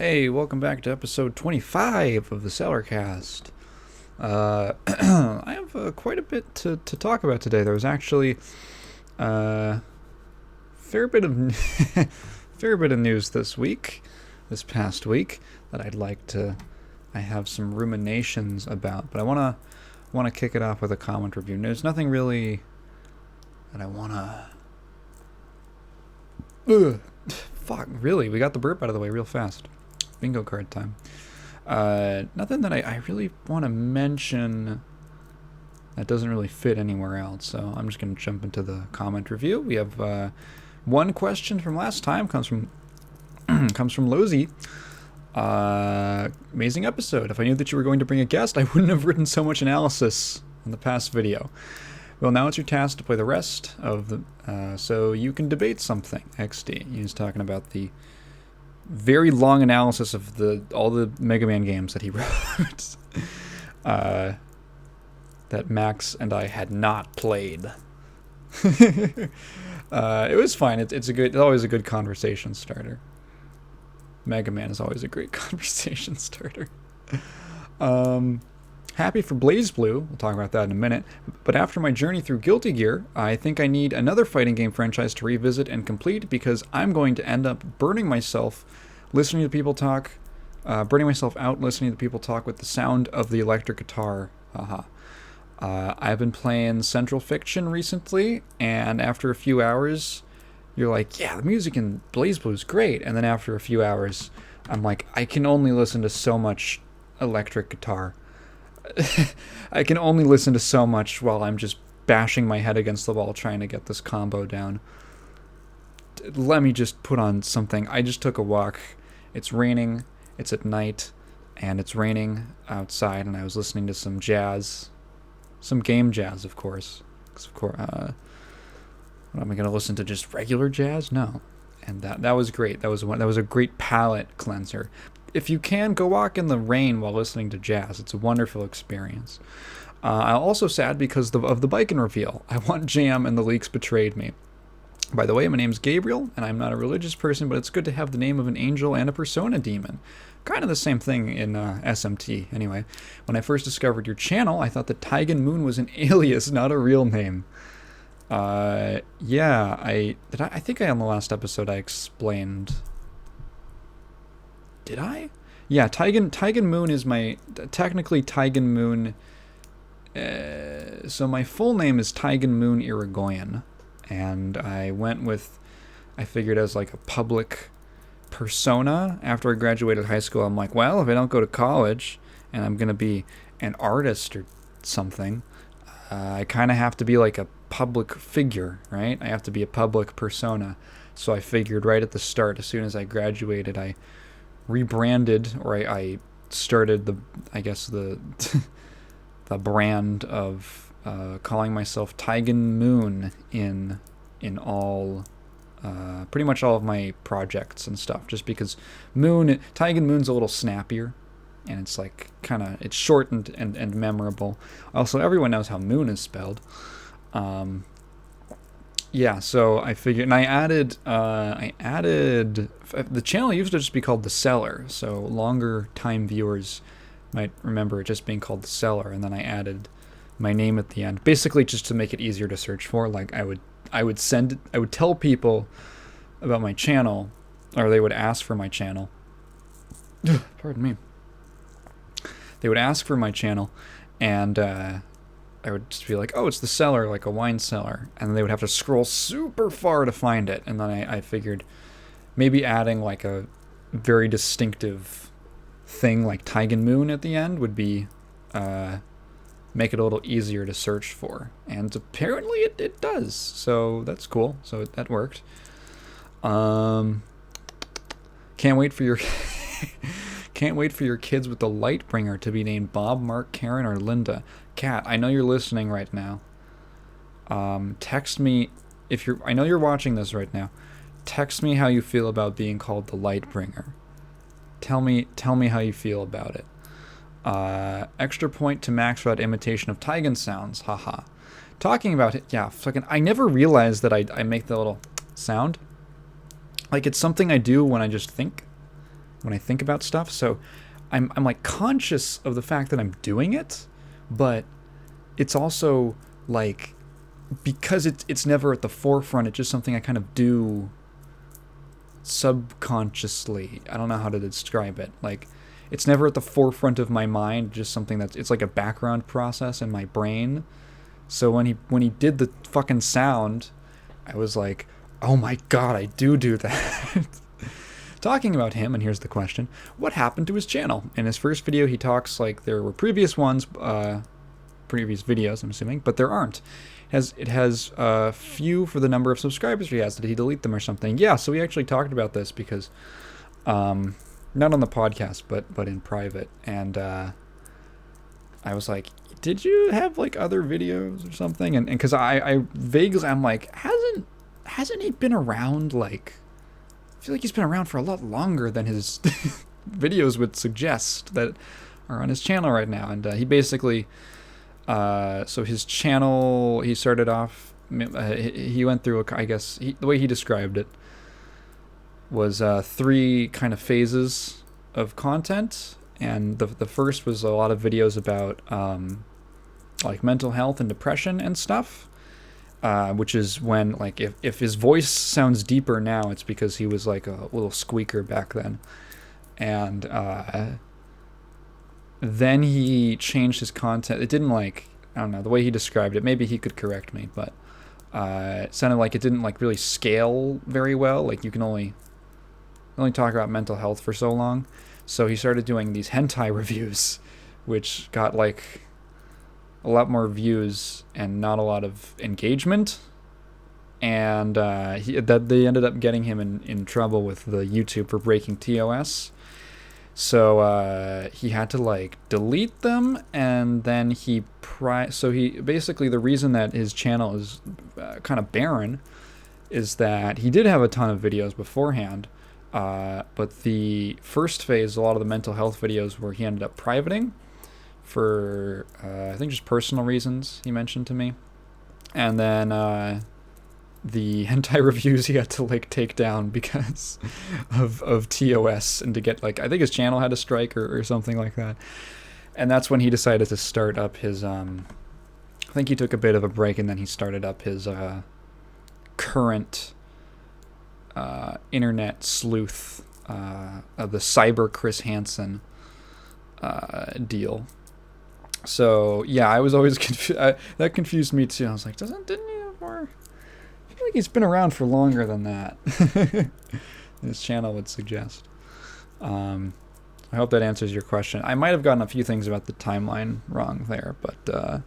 Hey, welcome back to episode 25 of the Cellarcast. I have quite a bit to talk about today. There was actually a fair bit of fair bit of news this past week, that I have some ruminations about. But I wanna kick it off with a comment review. There's nothing really that I wanna. Ugh. Fuck, really? We got the burp out of the way real fast. Bingo card time. Nothing that I really want to mention that doesn't really fit anywhere else, so I'm just going to jump into the comment review. We have one question from last time, comes from Lozy. Amazing episode. If I knew that you were going to bring a guest, I wouldn't have written so much analysis in the past video. Well, now it's your task to play the rest of the, so you can debate something. XD. He's talking about the very long analysis of all the Mega Man games that he wrote. That Max and I had not played. It was fine. It's always a good conversation starter. Mega Man is always a great conversation starter. Happy for BlazBlue, we'll talk about that in a minute, but after my journey through Guilty Gear, I think I need another fighting game franchise to revisit and complete, because I'm going to end up burning myself listening to people talk, burning myself out listening to people talk with the sound of the electric guitar. I've been playing Central Fiction recently, and after a few hours, you're like, yeah, the music in BlazBlue is great, and then after a few hours, I'm like, I can only listen to so much electric guitar. I can only listen to so much while I'm just bashing my head against the wall trying to get this combo down. Let me just put on something. I just took a walk. It's raining. It's at night. And it's raining outside. And I was listening to some jazz. Some game jazz, of course. Because, of course, what, am I going to listen to just regular jazz? No. And that was great. That was a great palate cleanser. If you can, go walk in the rain while listening to jazz. It's a wonderful experience. I'm also sad because of the Biken reveal. I want jam and the leaks betrayed me. By the way, my name's Gabriel, and I'm not a religious person, but it's good to have the name of an angel and a persona demon. Kind of the same thing in SMT, anyway. When I first discovered your channel, I thought that Taigen Moon was an alias, not a real name. Yeah, I think on the last episode I explained... Did I? Yeah, Taigen Moon is technically Taigen Moon, so my full name is Taigen Moon Irigoyen, and I figured as like a public persona. After I graduated high school, I'm like, well, if I don't go to college, and I'm going to be an artist or something, I kind of have to be like a public figure, right? I have to be a public persona, so I figured right at the start, as soon as I graduated, I rebranded, or I started the the brand of calling myself Taigen Moon in all pretty much all of my projects and stuff, just because Taigen Moon's a little snappier, and it's like it's short and memorable. Also, everyone knows how moon is spelled. Yeah, so I figured, and I added, the channel used to just be called The Cellar, so longer time viewers might remember it just being called The Cellar, and then I added my name at the end, basically just to make it easier to search for. Like, I would tell people about my channel, or they would ask for my channel. Pardon me. They would ask for my channel, and, I would just be like, oh, it's The Cellar, like a wine cellar. And then they would have to scroll super far to find it. And then I figured maybe adding like a very distinctive thing like Taigen Moon at the end would be, make it a little easier to search for. And apparently it does. So that's cool. So that worked. Can't wait for your... Can't wait for your kids with the Lightbringer to be named Bob, Mark, Karen, or Linda. Kat, I know you're listening right now. Text me if you're... I know you're watching this right now. Text me how you feel about being called the Lightbringer. Tell me how you feel about it. Extra point to Max for that imitation of Taigen sounds. Haha. Talking about it, yeah, fucking... I never realized that I make the little sound. Like, it's something I do when I just think. when I think about stuff. So I'm like conscious of the fact that I'm doing it, but it's also like, because it's never at the forefront, it's just something I kind of do subconsciously. I don't know how to describe it. Like, it's never at the forefront of my mind, just something that's, it's like a background process in my brain. So when he did the fucking sound, I was like, oh my god, I do that. Talking about him, and here's the question: what happened to his channel? In his first video, he talks like there were previous videos, I'm assuming, but there aren't. It has few for the number of subscribers he has. Did he delete them or something? Yeah, so we actually talked about this because, not on the podcast, but in private, and I was like, did you have like other videos or something? And because I vaguely, I'm like, hasn't he been around, like, I feel like he's been around for a lot longer than his videos would suggest that are on his channel right now. And he basically, so his channel, he started off, he went through, I guess, the way he described it was 3 kind of phases of content. And the first was a lot of videos about like mental health and depression and stuff. Which is when, like, if his voice sounds deeper now, it's because he was like a little squeaker back then. And then he changed his content. It didn't, like, I don't know, the way he described it, maybe he could correct me, but it sounded like it didn't, like, really scale very well. Like, you can only talk about mental health for so long. So he started doing these hentai reviews, which got, like, a lot more views and not a lot of engagement, and they ended up getting him in trouble with the YouTube for breaking TOS. So he had to, like, delete them, and then so he basically, the reason that his channel is kind of barren is that he did have a ton of videos beforehand, but the first phase, a lot of the mental health videos where he ended up privating for I think just personal reasons, he mentioned to me. And then the hentai reviews he had to, like, take down because of TOS, and to get, like, I think his channel had a strike or something like that. And that's when he decided to start up his I think he took a bit of a break, and then he started up his current internet sleuth of the cyber Chris Hansen deal. So yeah, I was always that confused me too. I was like, didn't he have more? I feel like he's been around for longer than that. His channel would suggest. I hope that answers your question. I might have gotten a few things about the timeline wrong there, but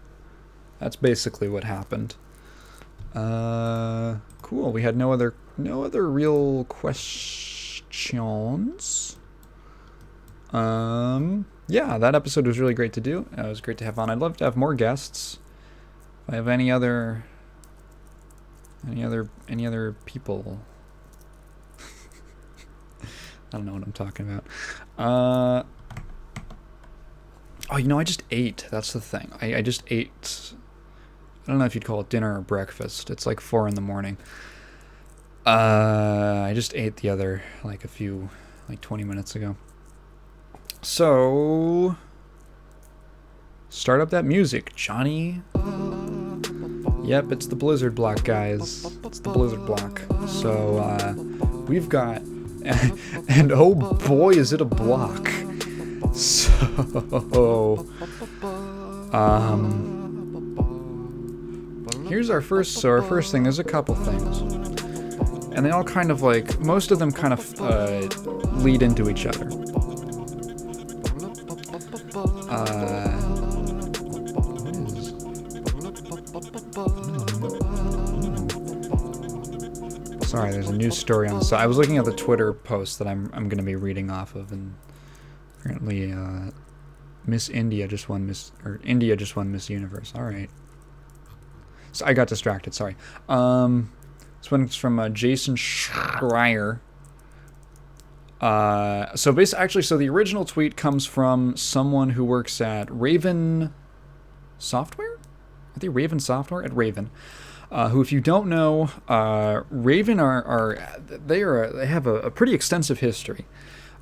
that's basically what happened. Cool. We had no other real questions. Yeah, that episode was really great to do. It was great to have on. I'd love to have more guests. If I have any other people. I don't know what I'm talking about. Oh, I just ate. That's the thing. I just ate. I don't know if you'd call it dinner or breakfast. It's like 4 a.m. I just ate the other, like, 20 minutes ago. So, start up that music, Johnny. Yep, it's the Blizzard block, guys. It's the Blizzard block. So, we've got, and oh boy, is it a block. So, here's our first thing. There's a couple things, and they all kind of, like, most of them kind of lead into each other. Sorry, there's a news story on the side. I was looking at the Twitter post that I'm going to be reading off of, and apparently India just won Miss Universe. All right. So I got distracted. Sorry. This one's from Jason Schreier. So the original tweet comes from someone who works at Raven Software? I think Raven Software at Raven. Who, if you don't know, Raven they have a pretty extensive history.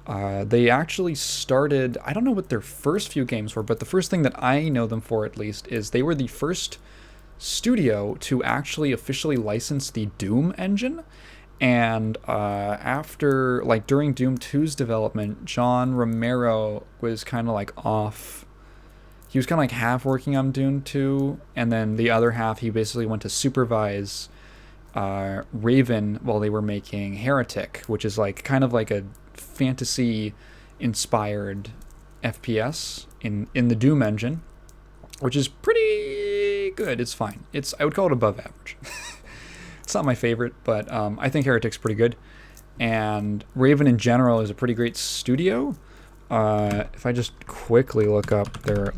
They actually started, I don't know what their first few games were, but the first thing that I know them for, at least, is they were the first studio to actually officially license the Doom engine. And after, like, during Doom 2's development, John Romero was kind of like off. He was kind of like half working on Doom 2, and then the other half he basically went to supervise Raven while they were making Heretic, which is like kind of like a fantasy inspired FPS in the Doom engine, which is pretty good. It's fine. I would call it above average. It's not my favorite, but I think Heretic's pretty good. And Raven in general is a pretty great studio. If I just quickly look up their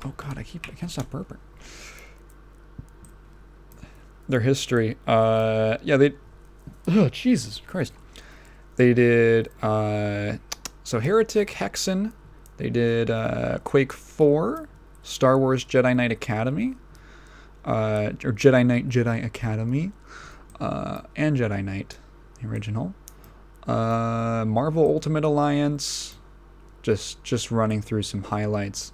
oh god, I can't stop burping. Their history. Jesus Christ. They did so Heretic, Hexen. They did Quake 4, Star Wars Jedi Knight Academy, or Jedi Knight Jedi Academy, and Jedi Knight, the original. Marvel Ultimate Alliance, just running through some highlights.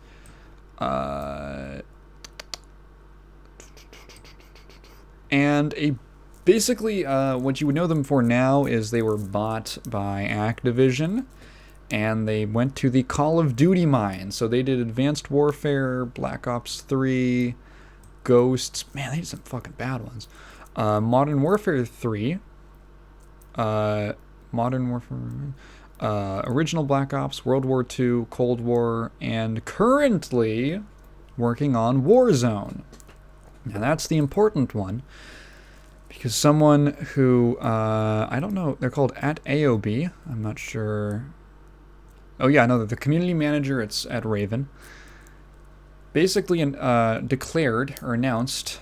And basically what you would know them for now is they were bought by Activision, and they went to the Call of Duty mine. So they did Advanced Warfare, Black Ops 3, Ghosts. Man, they did some fucking bad ones. Modern Warfare 3, Modern Warfare, original Black Ops, World War II, Cold War, and currently working on Warzone. Now that's the important one, because someone who, I don't know, they're called at AOB, I'm not sure. Oh yeah, no, the community manager at Raven basically declared or announced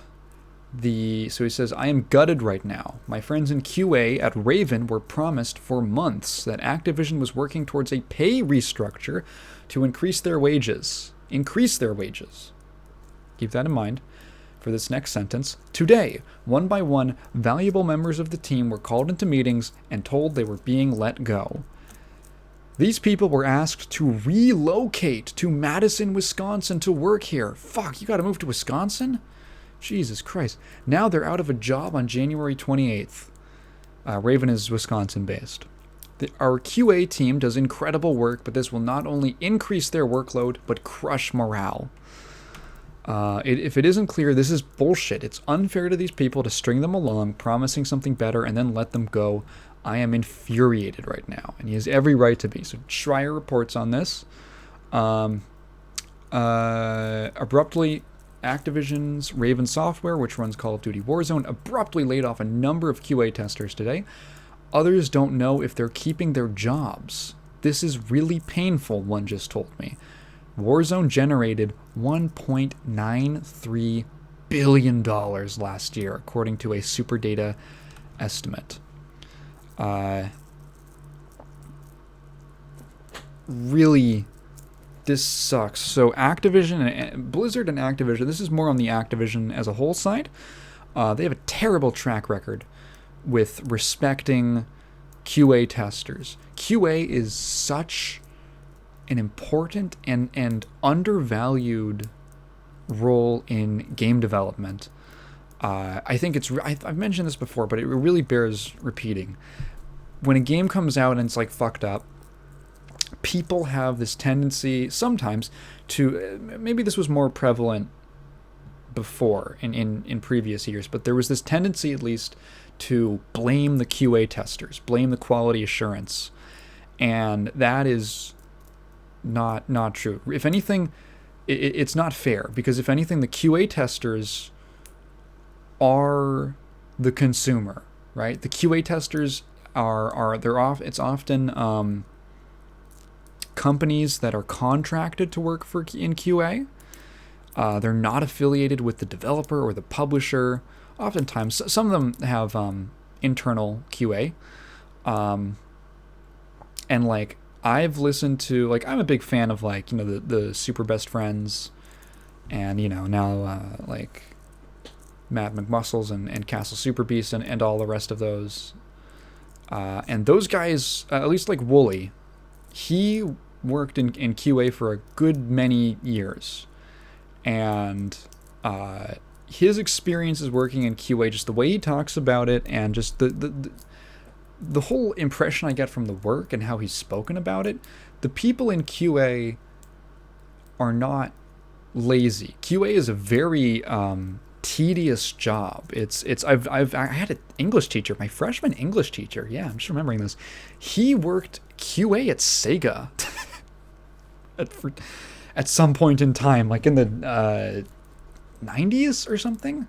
so he says, I am gutted right now. My friends in QA at Raven were promised for months that Activision was working towards a pay restructure to increase their wages. Keep that in mind for this next sentence. Today, one by one, valuable members of the team were called into meetings and told they were being let go. These people were asked to relocate to Madison, Wisconsin to work here. Fuck, you gotta move to Wisconsin? Jesus Christ. Now they're out of a job on January 28th. Raven is Wisconsin-based. Our QA team does incredible work, but this will not only increase their workload, but crush morale. If it isn't clear, this is bullshit. It's unfair to these people to string them along, promising something better, and then let them go. I am infuriated right now, and he has every right to be. So Schreier reports on this. Abruptly, Activision's Raven Software, which runs Call of Duty Warzone, abruptly laid off a number of QA testers today. Others don't know if they're keeping their jobs. This is really painful, one just told me. Warzone generated $1.93 billion last year, according to a SuperData estimate. Really, this sucks. So Activision, Blizzard and Activision, this is more on the Activision as a whole side. They have a terrible track record with respecting QA testers. QA is such an important and undervalued role in game development. I think I've mentioned this before, but it really bears repeating. When a game comes out and it's like fucked up, people have this tendency sometimes to, maybe this was more prevalent before in previous years, but there was this tendency at least to blame the QA testers, blame the quality assurance, and that is not true. If anything, it's not fair, because if anything, the QA testers are the consumer, right? The QA testers it's often companies that are contracted to work in QA. They're not affiliated with the developer or the publisher. Oftentimes, some of them have internal QA. And like, I've listened to, like, I'm a big fan of, like, you know, the Super Best Friends, and, you know, now like Matt McMuscles and Castle Super Beast and all the rest of those. And those guys, at least like Wooly, he worked in QA for a good many years. And his experiences working in QA, just the way he talks about it, and just the whole impression I get from the work and how he's spoken about it, the people in QA are not lazy. QA is a very tedious job. I had an English teacher, my freshman English teacher. Yeah, I'm just remembering this. He worked QA at Sega at some point in time, like in the 90s or something.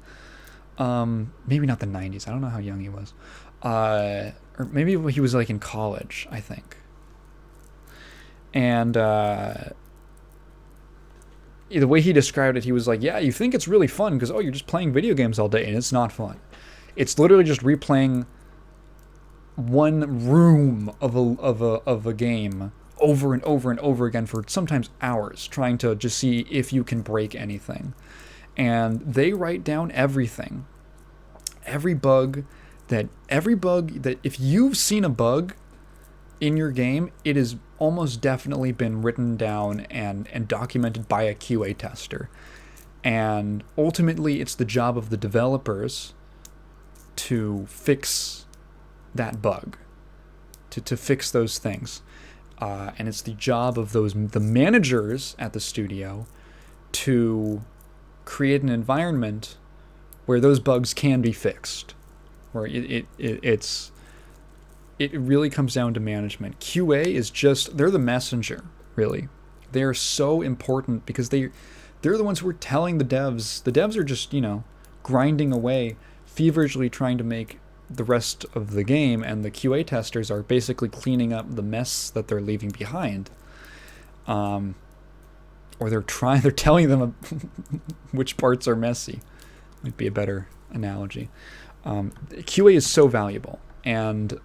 Maybe not the 90s. I don't know how young he was. Or maybe he was like in college, I think. And the way he described it, he was like, yeah, you think it's really fun because, you're just playing video games all day, and it's not fun. It's literally just replaying one room of a game over and over and over again for sometimes hours, trying to just see if you can break anything. And they write down everything. Every bug that if you've seen a bug in your game, it has almost definitely been written down and documented by a QA tester. And ultimately, it's the job of the developers to fix that bug, to fix those things. And it's the job of the managers at the studio to create an environment where those bugs can be fixed, where it really comes down to management. QA is they're the messenger, really. They are so important because they're the ones who are telling the devs. The devs are just, grinding away, feverishly trying to make the rest of the game, and the QA testers are basically cleaning up the mess that they're leaving behind. Or they're telling them which parts are messy. Might be a better analogy. QA is so valuable, and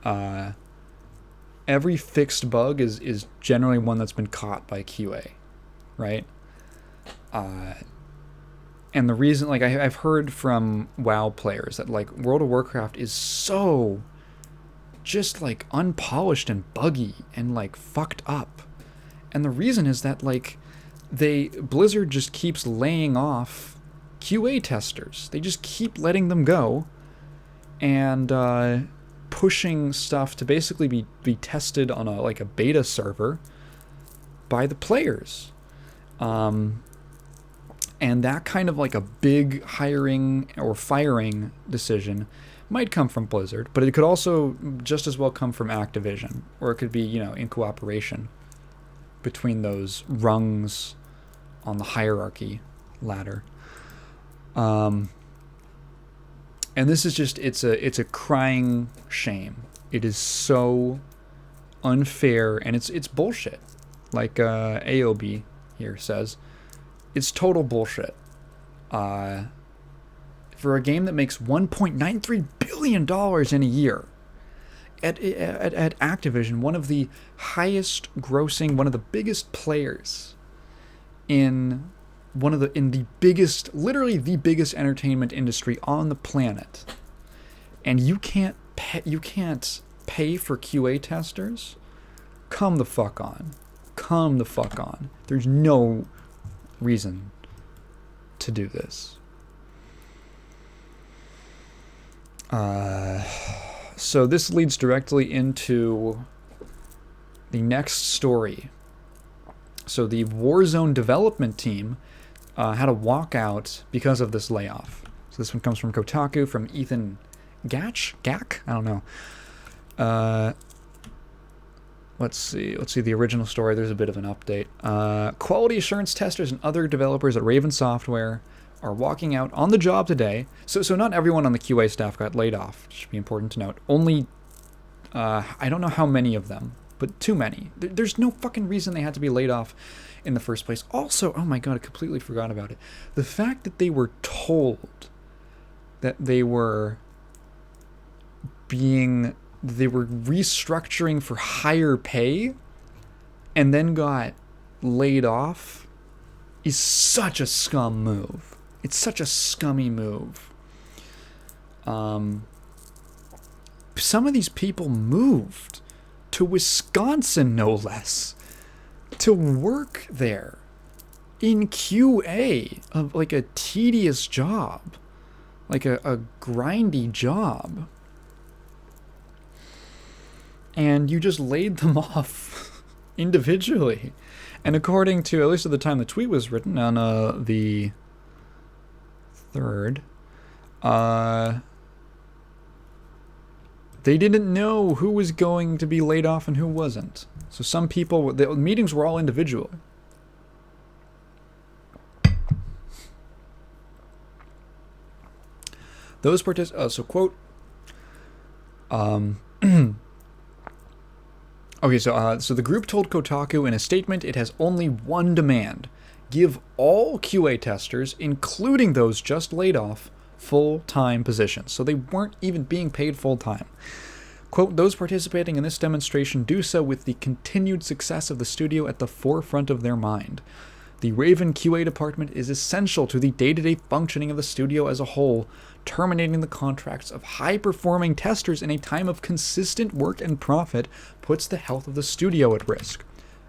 every fixed bug is generally one that's been caught by QA, right? And the reason, like, I've heard from WoW players that, like, World of Warcraft is so just, like, unpolished and buggy and, like, fucked up. And the reason is that, like, Blizzard just keeps laying off QA testers. They just keep letting them go and pushing stuff to basically be tested on a beta server by the players. And that kind of like a big hiring or firing decision might come from Blizzard, but it could also just as well come from Activision, or it could be, in cooperation between those rungs on the hierarchy ladder. And this is just, it's a crying shame. It is so unfair, and it's bullshit. Like AOB here says, it's total bullshit. For a game that makes $1.93 billion in a year, at Activision, one of the highest grossing, one of the biggest players in the biggest, literally the biggest entertainment industry on the planet, and you can't pay for QA testers? Come the fuck on. There's no reason to do this. So this leads directly into the next story. So the Warzone development team had a walkout because of this layoff. So this one comes from Kotaku, from Ethan Gach? I don't know. Let's see the original story. There's a bit of an update. Quality assurance testers and other developers at Raven Software are walking out on the job today. So not everyone on the QA staff got laid off. It should be important to note. Only, I don't know how many of them, but too many. There's no fucking reason they had to be laid off in the first place. Also, oh my god, I completely forgot about it. The fact that they were told that they were restructuring for higher pay and then got laid off is such a scum move. It's such a scummy move. Some of these people moved to Wisconsin, no less, to work there in QA of like a tedious job, like a grindy job. And you just laid them off individually. And according to, at least at the time the tweet was written, on the 3rd, they didn't know who was going to be laid off and who wasn't. So some people, the meetings were all individual. Those so quote, okay, so the group told Kotaku in a statement it has only one demand: give all QA testers, including those just laid off, full-time positions. So they weren't even being paid full-time. Quote, those participating in this demonstration do so with the continued success of the studio at the forefront of their mind. The Raven QA department is essential to the day-to-day functioning of the studio as a whole. Terminating the contracts of high-performing testers in a time of consistent work and profit puts the health of the studio at risk.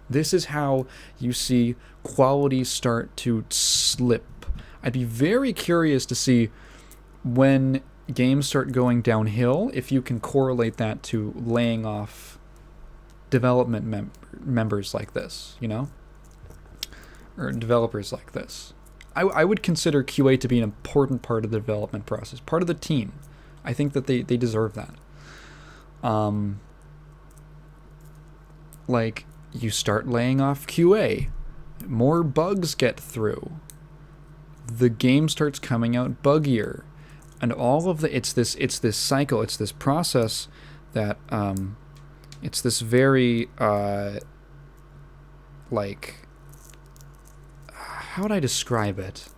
This is how you see quality start to slip. I'd be very curious to see when games start going downhill, if you can correlate that to laying off development members like this, you know? Or developers like this. I would consider QA to be an important part of the development process, part of the team. I think that they deserve that. Like, you start laying off QA, more bugs get through, the game starts coming out buggier, and all of the it's this cycle, it's this process that it's this very like, how would I describe it?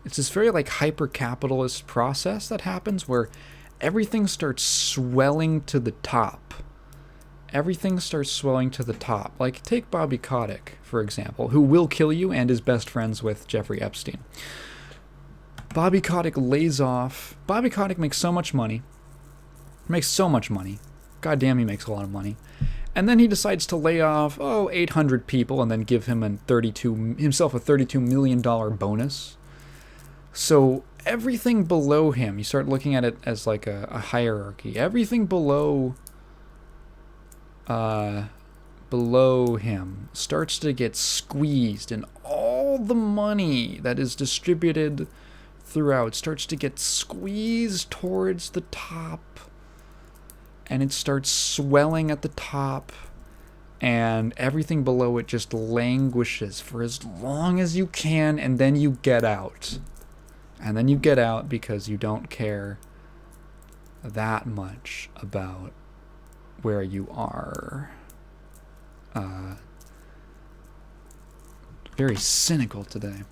It's this very like hyper-capitalist process that happens where everything starts swelling to the top. Everything starts swelling to the top. Like, take Bobby Kotick, for example, who will kill you and is best friends with Jeffrey Epstein. Bobby Kotick lays off. Bobby Kotick makes so much money. God damn, he makes a lot of money. And then he decides to lay off, 800 people and then give him himself a $32 million bonus. So everything below him, you start looking at it as like a hierarchy. Everything below him starts to get squeezed, and all the money that is distributed throughout starts to get squeezed towards the top. And it starts swelling at the top, and everything below it just languishes for as long as you can, and then you get out. And then you get out because you don't care that much about where you are. Very cynical today.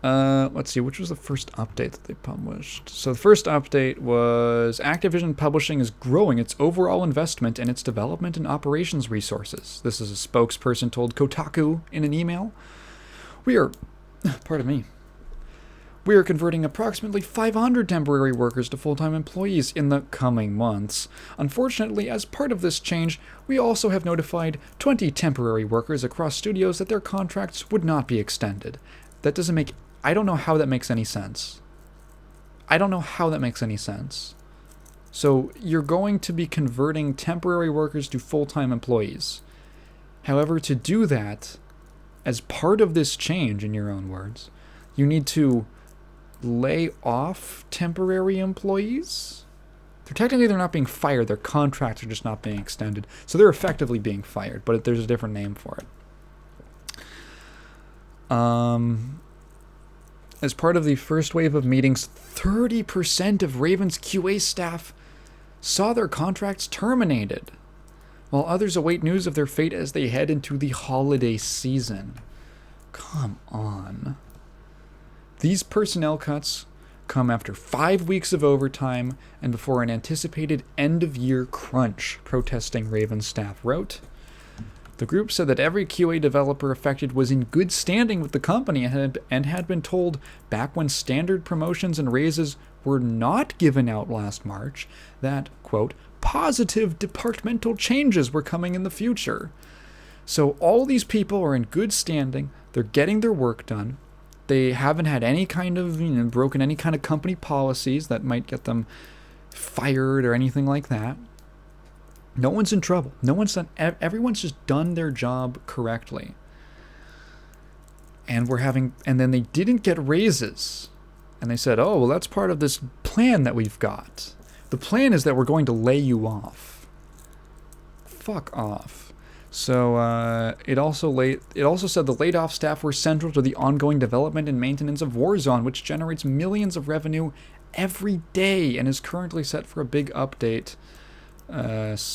Let's see, which was the first update that they published? So the first update was Activision Publishing is growing its overall investment in its development and operations resources. This is a spokesperson told Kotaku in an email. We are converting approximately 500 temporary workers to full-time employees in the coming months. Unfortunately, as part of this change, we also have notified 20 temporary workers across studios that their contracts would not be extended. I don't know how that makes any sense. So you're going to be converting temporary workers to full-time employees. However, to do that, as part of this change, in your own words, you need to lay off temporary employees. They're not being fired. Their contracts are just not being extended. So they're effectively being fired, but there's a different name for it. As part of the first wave of meetings, 30% of Raven's QA staff saw their contracts terminated, while others await news of their fate as they head into the holiday season. Come on. These personnel cuts come after 5 weeks of overtime and before an anticipated end-of-year crunch, protesting Raven staff wrote. The group said that every QA developer affected was in good standing with the company and had been told back when standard promotions and raises were not given out last March that, quote, positive departmental changes were coming in the future. So all these people are in good standing. They're getting their work done. They haven't had any kind of, broken any kind of company policies that might get them fired or anything like that. No one's in trouble. Everyone's just done their job correctly. And then they didn't get raises. And they said, oh, well, that's part of this plan that we've got. The plan is that we're going to lay you off. Fuck off. So it also said the laid off staff were central to the ongoing development and maintenance of Warzone, which generates millions of revenue every day and is currently set for a big update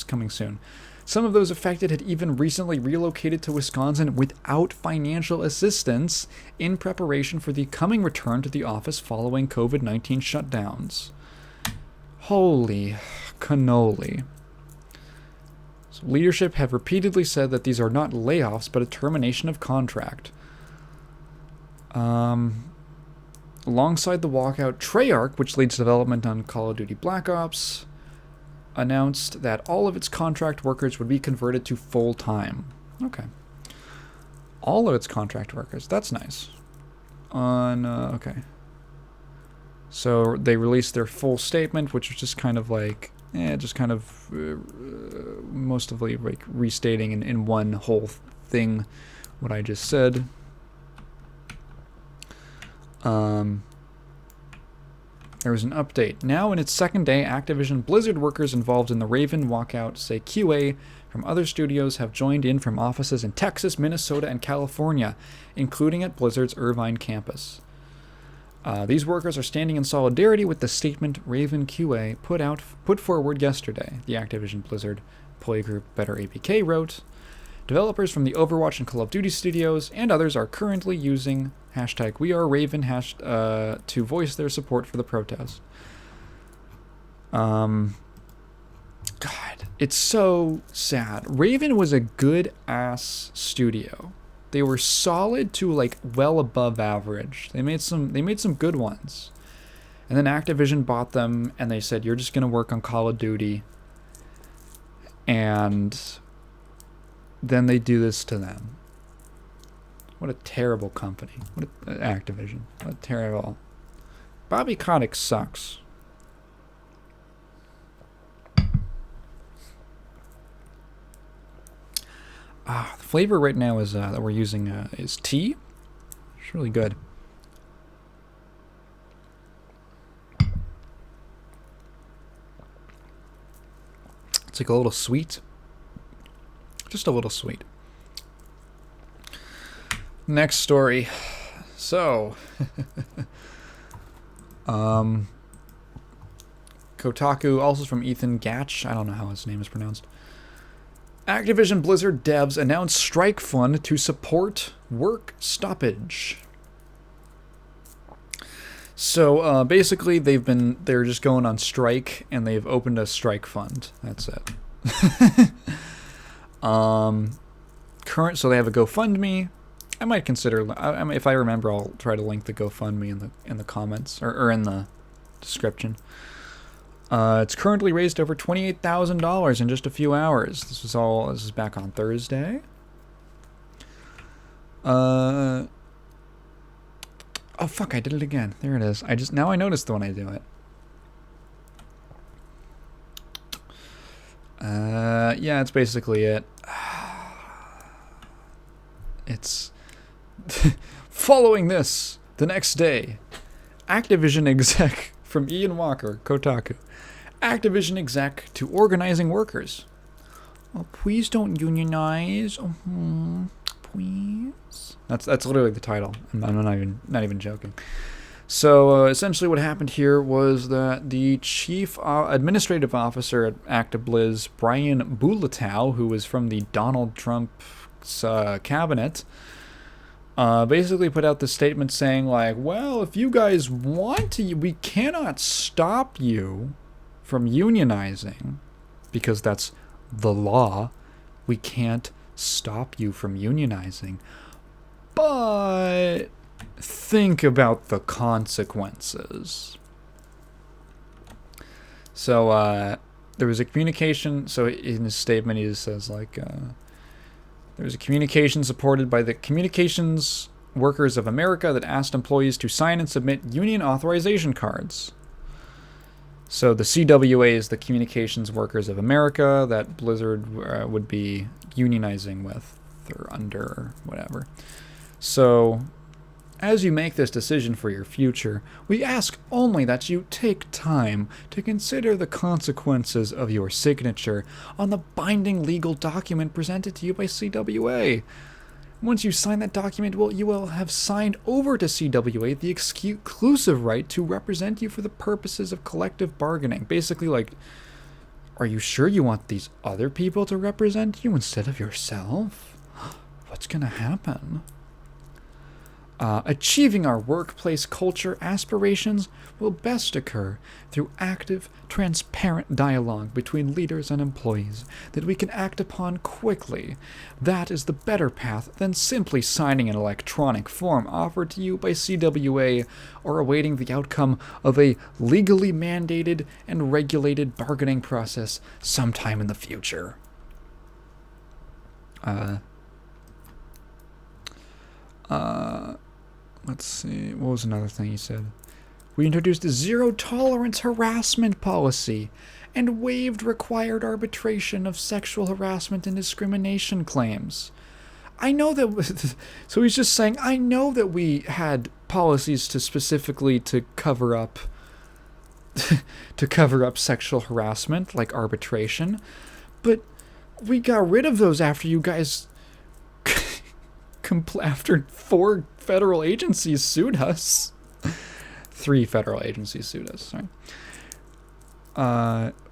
coming soon. Some of those affected had even recently relocated to Wisconsin without financial assistance in preparation for the coming return to the office following COVID-19 shutdowns. Holy cannoli. So leadership have repeatedly said that these are not layoffs, but a termination of contract. Alongside the walkout, Treyarch, which leads development on Call of Duty Black Ops, announced that all of its contract workers would be converted to full-time. Okay. All of its contract workers. That's nice. Okay. So they released their full statement, which was just kind of like, mostly like restating in one whole thing what I just said. There was an update. Now in its second day, Activision Blizzard workers involved in the Raven walkout say QA from other studios have joined in from offices in Texas, Minnesota, and California, including at Blizzard's Irvine campus. These workers are standing in solidarity with the statement Raven QA put forward yesterday, the Activision Blizzard employee group Better APK wrote. Developers from the Overwatch and Call of Duty studios and others are currently using #WeAreRaven to voice their support for the protest. God, it's so sad. Raven was a good-ass studio. They were solid to like well above average. They made some good ones. And then Activision bought them and they said, you're just going to work on Call of Duty. And then they do this to them. What a terrible company. Activision. What a terrible. Bobby Kotick sucks. The flavor right now is that we're using is tea. It's really good. It's like a little sweet. Just a little sweet. Next story. So, Kotaku, also from Ethan Gatch. I don't know how his name is pronounced. Activision Blizzard devs announced strike fund to support work stoppage. So basically, they're just going on strike, and they've opened a strike fund. That's it. So they have a GoFundMe. I might consider, if I remember, I'll try to link the GoFundMe in the comments or in the description. It's currently raised over $28,000 in just a few hours. This is back on Thursday. Oh fuck, I did it again. There it is. Now I noticed when I do it. Yeah, it's basically it. It's following this, the next day, Activision exec from Ian Walker, Kotaku. Activision exec to organizing workers. Oh, please don't unionize. Please. That's literally the title. I'm not even joking. So essentially what happened here was that the chief administrative officer at ActiBliz, Brian Bulatow, who was from the Donald Trump's cabinet, basically put out this statement saying like, well, if you guys want to, we cannot stop you from unionizing because that's the law. We can't stop you from unionizing. But think about the consequences. So, there was a communication. So in his statement, he just says, like, there was a communication supported by the Communications Workers of America that asked employees to sign and submit union authorization cards. So the CWA is the Communications Workers of America that Blizzard would be unionizing with, or under, whatever. So, as you make this decision for your future, we ask only that you take time to consider the consequences of your signature on the binding legal document presented to you by CWA. Once you sign that document, you will have signed over to CWA the exclusive right to represent you for the purposes of collective bargaining. Basically, like, are you sure you want these other people to represent you instead of yourself? What's gonna happen? Achieving our workplace culture aspirations will best occur through active, transparent dialogue between leaders and employees that we can act upon quickly. That is the better path than simply signing an electronic form offered to you by CWA or awaiting the outcome of a legally mandated and regulated bargaining process sometime in the future. Let's see, what was another thing he said? We introduced a zero-tolerance harassment policy and waived required arbitration of sexual harassment and discrimination claims. I know that... So he's just saying, I know that we had policies to specifically to cover up... to cover up sexual harassment, like arbitration, but we got rid of those after you guys... after 4 federal agencies sued us. 3 federal agencies sued us, sorry.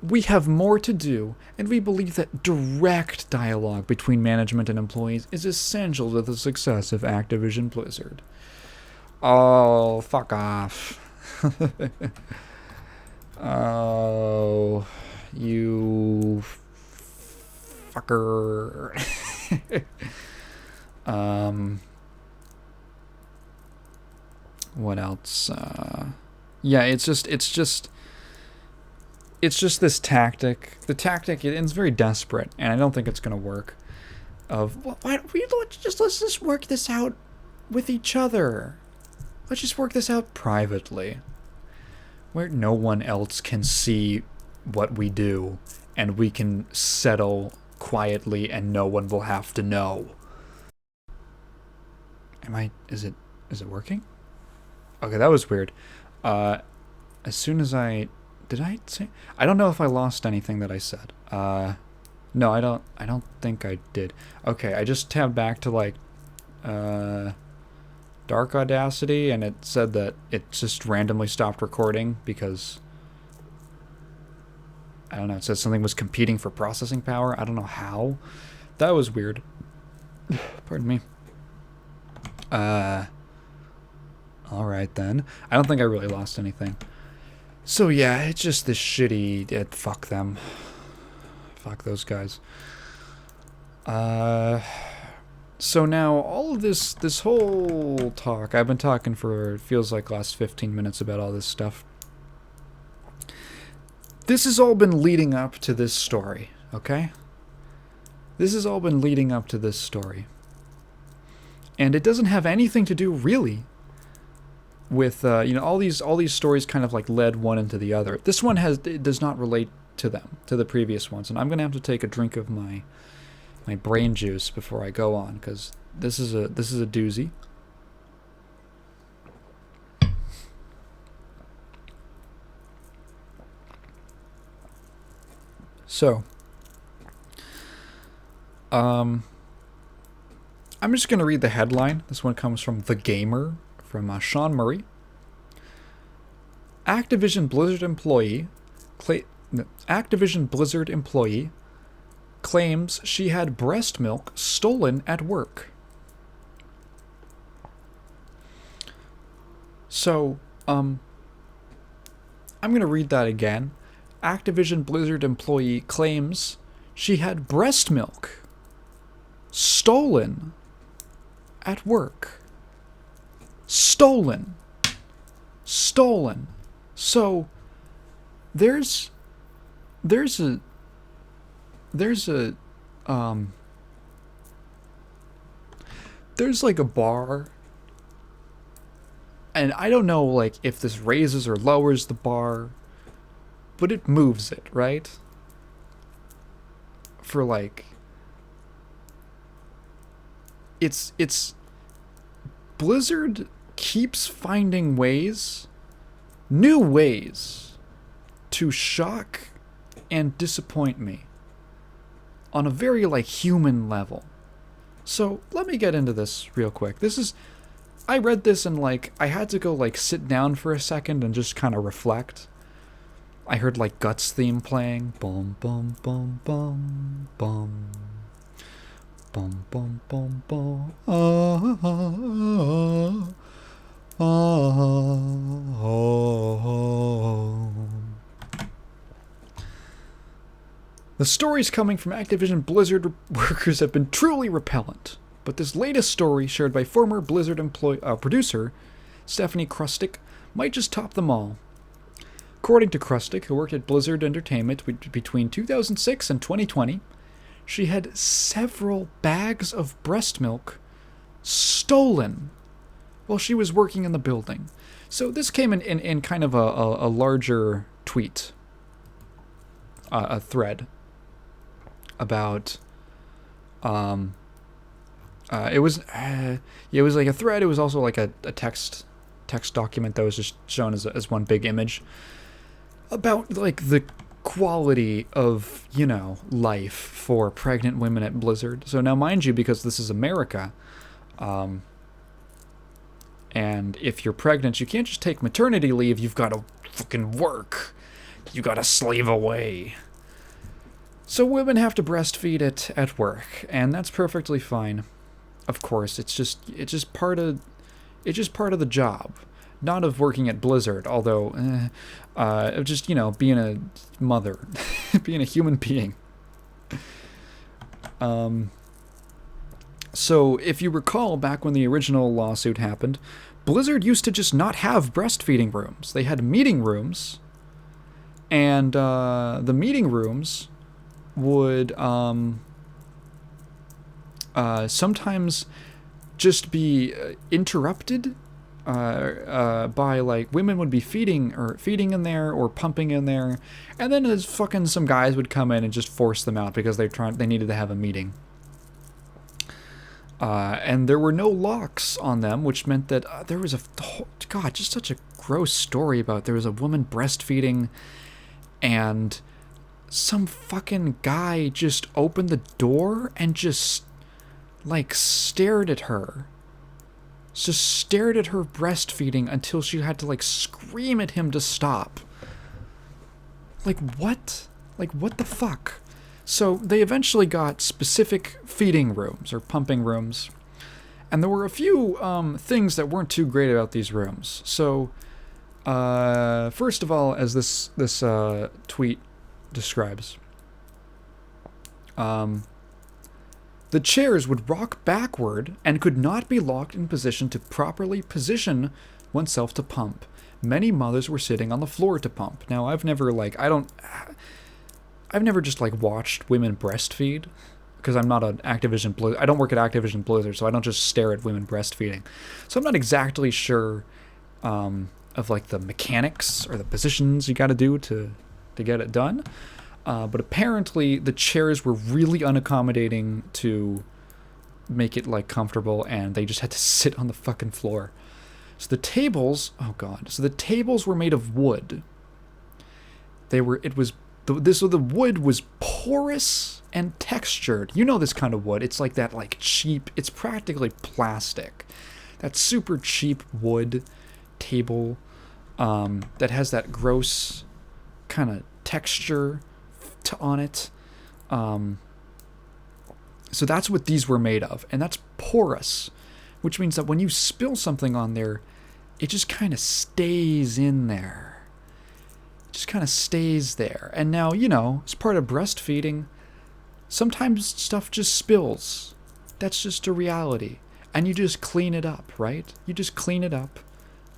We have more to do, and we believe that direct dialogue between management and employees is essential to the success of Activision Blizzard. Oh, fuck off. Oh, you fucker. What else? Yeah, it's just this tactic. The tactic, it's very desperate, and I don't think it's gonna work. Let's just work this out with each other. Let's just work this out privately, where no one else can see what we do, and we can settle quietly, and no one will have to know. Is it working? Okay, that was weird. As soon as did I say? I don't know if I lost anything that I said. No, I don't think I did. Okay, I just tabbed back to like, Dark Audacity, and it said that it just randomly stopped recording because, I don't know, it said something was competing for processing power. I don't know how. That was weird. Pardon me. Alright then. I don't think I really lost anything. So yeah, it's just this shitty... fuck them. Fuck those guys. So now, all of this whole talk, I've been talking for, it feels like last 15 minutes about all this stuff. This has all been leading up to this story, okay? This has all been leading up to this story. And it doesn't have anything to do, really, with, all these stories kind of like led one into the other. This one does not relate to them, to the previous ones. And I'm going to have to take a drink of my brain juice before I go on, because this is a doozy. So, I'm just going to read the headline. This one comes from The Gamer, from Sean Murray. Activision Blizzard employee claims she had breast milk stolen at work. So, I'm going to read that again. Activision Blizzard employee claims she had breast milk stolen at work. Stolen. So there's a like a bar, and I don't know like if this raises or lowers the bar, but it moves it, right? For like it's Blizzard keeps finding new ways to shock and disappoint me on a very like human level. So let me get into this real quick. I read this and like I had to go like sit down for a second and just kind of reflect. I heard like Guts theme playing. Boom boom boom boom boom. Boom boom boom boom. The stories coming from Activision Blizzard workers have been truly repellent, but this latest story, shared by former Blizzard producer Stephanie Krustic, might just top them all. According to Krustic, who worked at Blizzard Entertainment between 2006 and 2020, she had several bags of breast milk stolen while she was working in the building. So this came in kind of a larger tweet, a thread about it was like a thread. It was also like a text document that was just shown as one big image about like the quality of, you know, life for pregnant women at Blizzard. So now mind you, because this is America, and if you're pregnant, you can't just take maternity leave. You've got to fucking work. You got to slave away. So women have to breastfeed at work, and that's perfectly fine. Of course, it's just part of the job, not of working at Blizzard. Although, just, you know, being a mother, being a human being. So if you recall, back when the original lawsuit happened, Blizzard used to just not have breastfeeding rooms. They had meeting rooms, and the meeting rooms would sometimes just be interrupted by like women would be feeding in there or pumping in there, and then some guys would come in and just force them out because they needed to have a meeting. And there were no locks on them, which meant that there was just such a gross story about there was a woman breastfeeding, and some fucking guy just opened the door and just like stared at her breastfeeding until she had to like scream at him to stop. Like what the fuck? So they eventually got specific feeding rooms or pumping rooms, and there were a few things that weren't too great about these rooms. So first of all, as this tweet describes, the chairs would rock backward and could not be locked in position to properly position oneself to pump. Many mothers were sitting on the floor to pump. Now, I've never just like watched women breastfeed, because I'm not an Activision Blizzard. I don't work at Activision Blizzard, so I don't just stare at women breastfeeding. So I'm not exactly sure of like the mechanics or the positions you got to do to get it done. But apparently the chairs were really unaccommodating to make it like comfortable, and they just had to sit on the fucking floor. So the tables, the tables were made of wood. The wood was porous and textured. You know this kind of wood. It's like that like cheap, it's practically plastic. That super cheap wood table that has that gross kind of texture on it. So that's what these were made of, and that's porous, which means that when you spill something on there, it just kind of stays in there. It just kind of stays there. And now, you know, as part of breastfeeding, sometimes stuff just spills. That's just a reality. And you just clean it up, right? You just clean it up.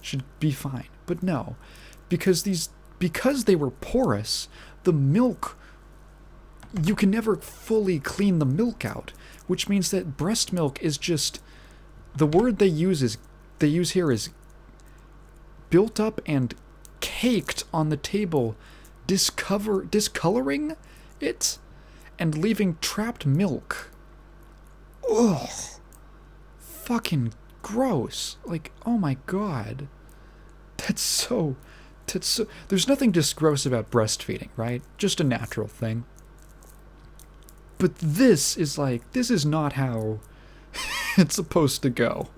Should be fine. But no. Because they were porous, the milk, you can never fully clean the milk out, which means that breast milk is just, the word they use here is built up and caked on the table, discoloring it and leaving trapped milk. Ugh. Fucking gross. Like, oh my god. That's so, there's nothing just gross about breastfeeding, right? Just a natural thing. But this is not how it's supposed to go.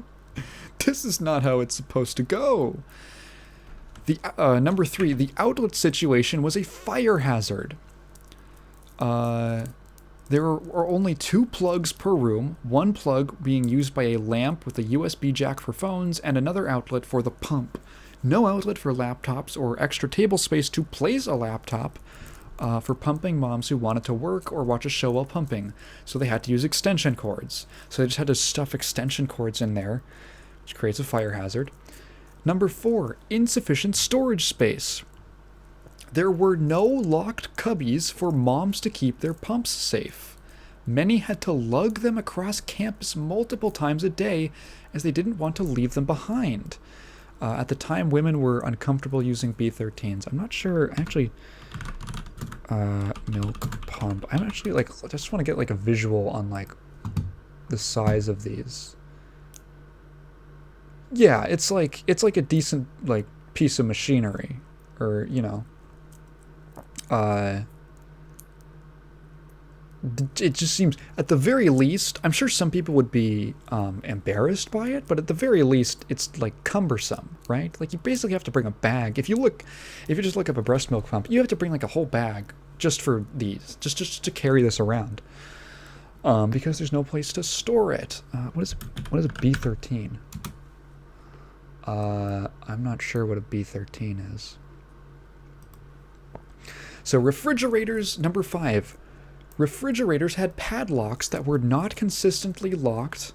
This is not how it's supposed to go. The number 3, the outlet situation was a fire hazard. There are only 2 plugs per room, one plug being used by a lamp with a USB jack for phones and another outlet for the pump. No outlet for laptops or extra table space to place a laptop for pumping moms who wanted to work or watch a show while pumping. So they had to use extension cords. So they just had to stuff extension cords in there, which creates a fire hazard. Number 4, insufficient storage space. There were no locked cubbies for moms to keep their pumps safe. Many had to lug them across campus multiple times a day as they didn't want to leave them behind. At the time, women were uncomfortable using B13s. I'm not sure, actually, milk pump. I'm actually, I just want to get, a visual on, the size of these. Yeah, it's like a decent, piece of machinery. Or, it just seems, at the very least, I'm sure some people would be embarrassed by it, but at the very least, it's cumbersome, right? You basically have to bring a bag. If you just look up a breast milk pump, you have to bring a whole bag just for these, just to carry this around, because there's no place to store it. What is a B13? I'm not sure what a B13 is. So refrigerators, number 5. Refrigerators had padlocks that were not consistently locked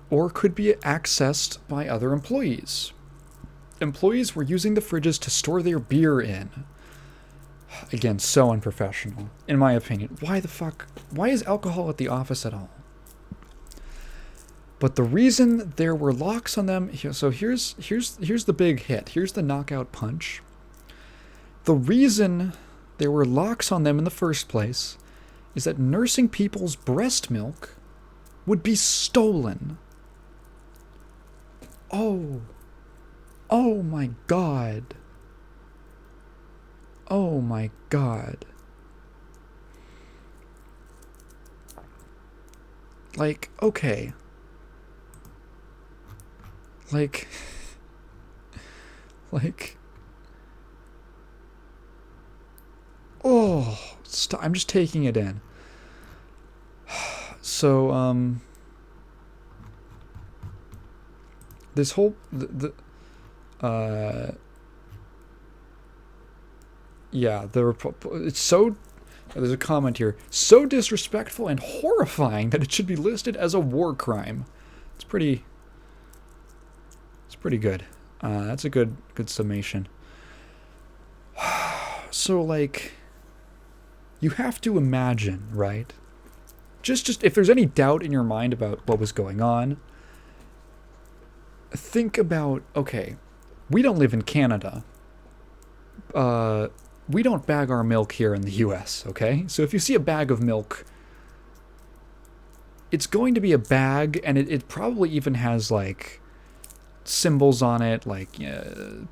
or could be accessed by other employees. Employees were using the fridges to store their beer in. Again, so unprofessional, in my opinion. Why is alcohol at the office at all? But the reason there were locks on them, so here's the big hit. Here's the knockout punch. The reason there were locks on them in the first place is that nursing people's breast milk would be stolen. Oh my god. Oh my god. Okay. Oh, stop. I'm just taking it in. So, this whole, it's so, there's a comment here, so disrespectful and horrifying that it should be listed as a war crime. It's pretty good. That's a good summation. So, you have to imagine, right? Just if there's any doubt in your mind about what was going on, think about, okay, we don't live in Canada. We don't bag our milk here in the US, okay? So if you see a bag of milk, it's going to be a bag, and it probably even has, symbols on it,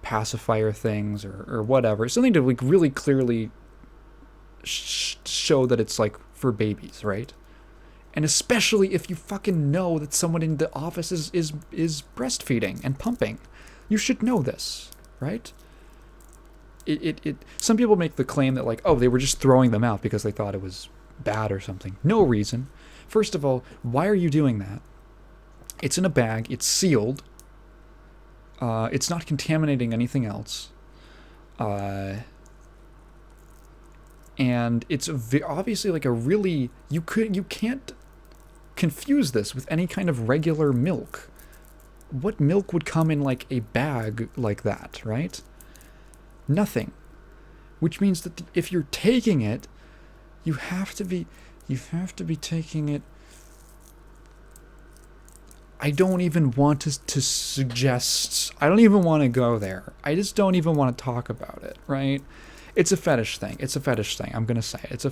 pacifier things or whatever. Something to, really clearly show that it's, for babies, right? And especially if you fucking know that someone in the office is breastfeeding and pumping. You should know this, right? Some people make the claim that, they were just throwing them out because they thought it was bad or something. No reason. First of all, why are you doing that? It's in a bag. It's sealed. It's not contaminating anything else. And it's obviously a really, you can't confuse this with any kind of regular milk. What milk would come in like a bag like that, right? Nothing. Which means that if you're taking it, you have to be taking it. I don't even want to suggest. I don't even want to go there. I just don't even want to talk about it, right? It's a fetish thing. I'm gonna say it's a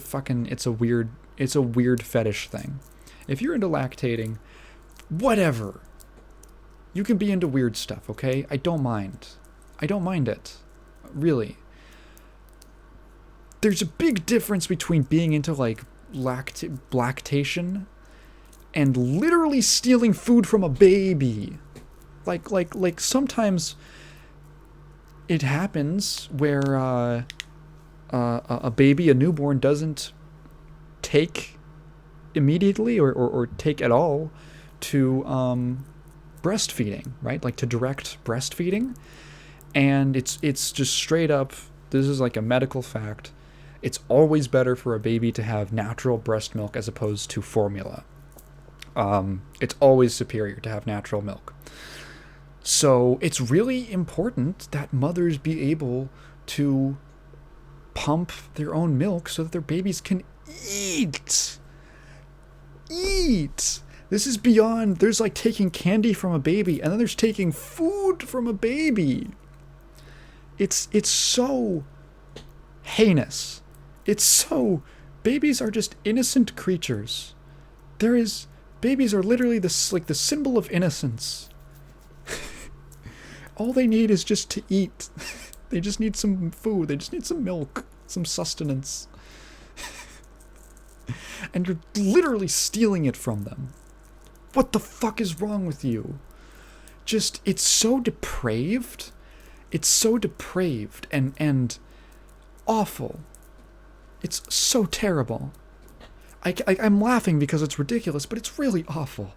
weird fetish thing. If you're into lactating, whatever. You can be into weird stuff, okay? I don't mind it. Really. There's a big difference between being into like lactation and literally stealing food from a baby. Like sometimes it happens where a baby, a newborn, doesn't take immediately or take at all to breastfeeding, right? Like to direct breastfeeding. And it's just straight up, this is like a medical fact, it's always better for a baby to have natural breast milk as opposed to formula. It's always superior to have natural milk. So it's really important that mothers be able to pump their own milk so that their babies can eat. This is beyond, there's like taking candy from a baby, and then there's taking food from a baby. It's so heinous. Babies are just innocent creatures. Babies are literally the symbol of innocence. All they need is just to eat. They just need some food. They just need some milk, some sustenance. And you're literally stealing it from them. What the fuck is wrong with you? It's so depraved. It's so depraved and awful. It's so terrible. I'm laughing because it's ridiculous, but it's really awful.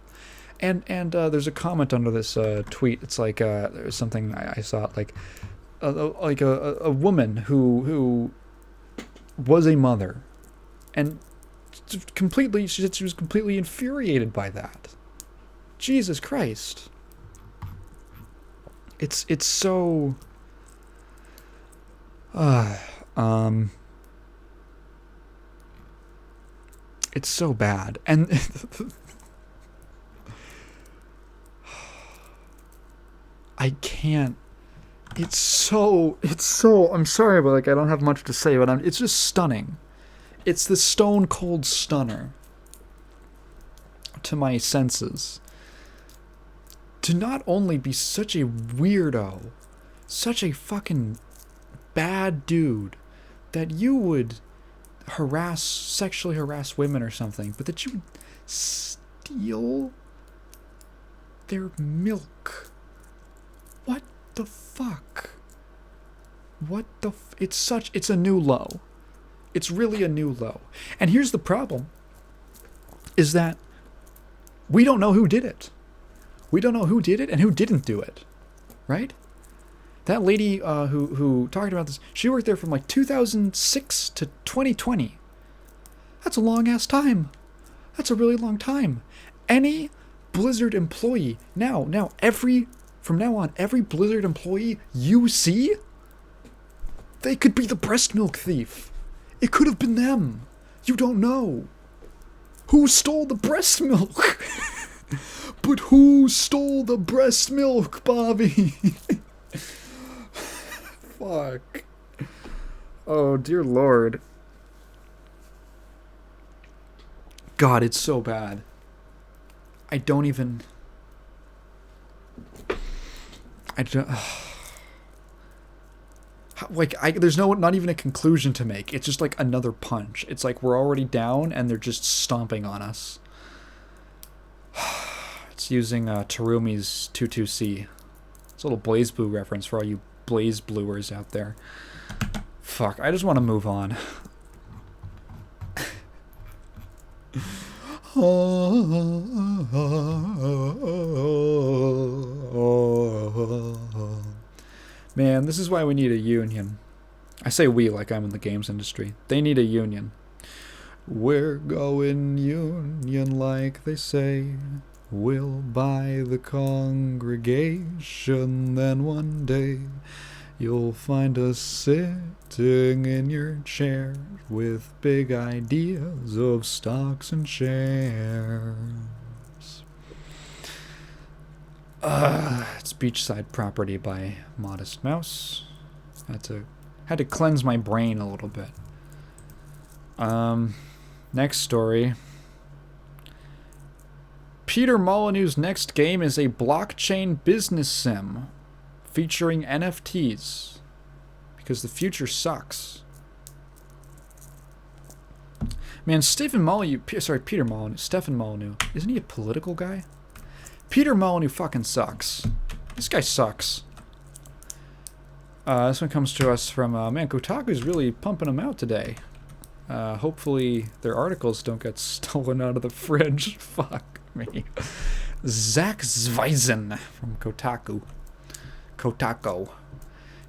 And there's a comment under this tweet. It's like there's something I saw, like a woman who was a mother, and completely, she said she was completely infuriated by that. Jesus Christ. It's so it's so bad. And I can't. It's so I'm sorry, but like I don't have much to say, but it's just stunning. It's the stone cold stunner to my senses. To not only be such a weirdo, such a fucking bad dude, that you would sexually harass women or something, but that you would steal their milk. What the fuck? It's a new low. It's really a new low. And here's the problem, is that we don't know who did it. We don't know who did it and who didn't do it, right? That lady who talked about this, she worked there from like 2006 to 2020. That's a long-ass time. That's a really long time. Any Blizzard employee, from now on, every Blizzard employee you see, they could be the breast milk thief. It could have been them. You don't know. Who stole the breast milk? But who stole the breast milk, Bobby? Fuck. Oh, dear Lord. God, it's so bad. I don't... there's not even a conclusion to make. It's just like another punch. It's like we're already down and they're just stomping on us. It's using Terumi's 22C. It's a little BlazBlue reference for all you BlazBluers out there. Fuck, I just want to move on. Man, this is why we need a union. I say we like I'm in the games industry. They need a union. We're going union like they say. We'll buy the congregation, then one day you'll find us sitting in your chair with big ideas of stocks and shares. It's Beachside Property by Modest Mouse. Had to cleanse my brain a little bit. Next story. Peter Molyneux's next game is a blockchain business sim featuring NFTs because the future sucks. Man, Peter Molyneux, Stefan Molyneux, isn't he a political guy? Peter Molyneux fucking sucks. This guy sucks. This one comes to us from, man, Kotaku's really pumping them out today. Hopefully their articles don't get stolen out of the fridge. Fuck me. Zach Zweisen from Kotaku. Kotako.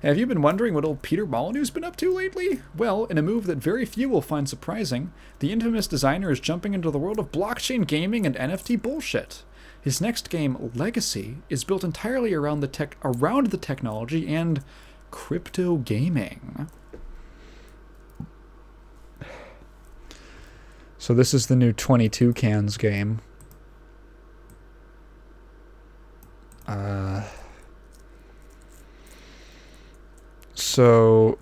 Have you been wondering what old Peter Molyneux's been up to lately? Well, in a move that very few will find surprising, the infamous designer is jumping into the world of blockchain gaming and NFT bullshit. His next game, Legacy, is built entirely around the technology and crypto gaming. So this is the new 22 Cans game. So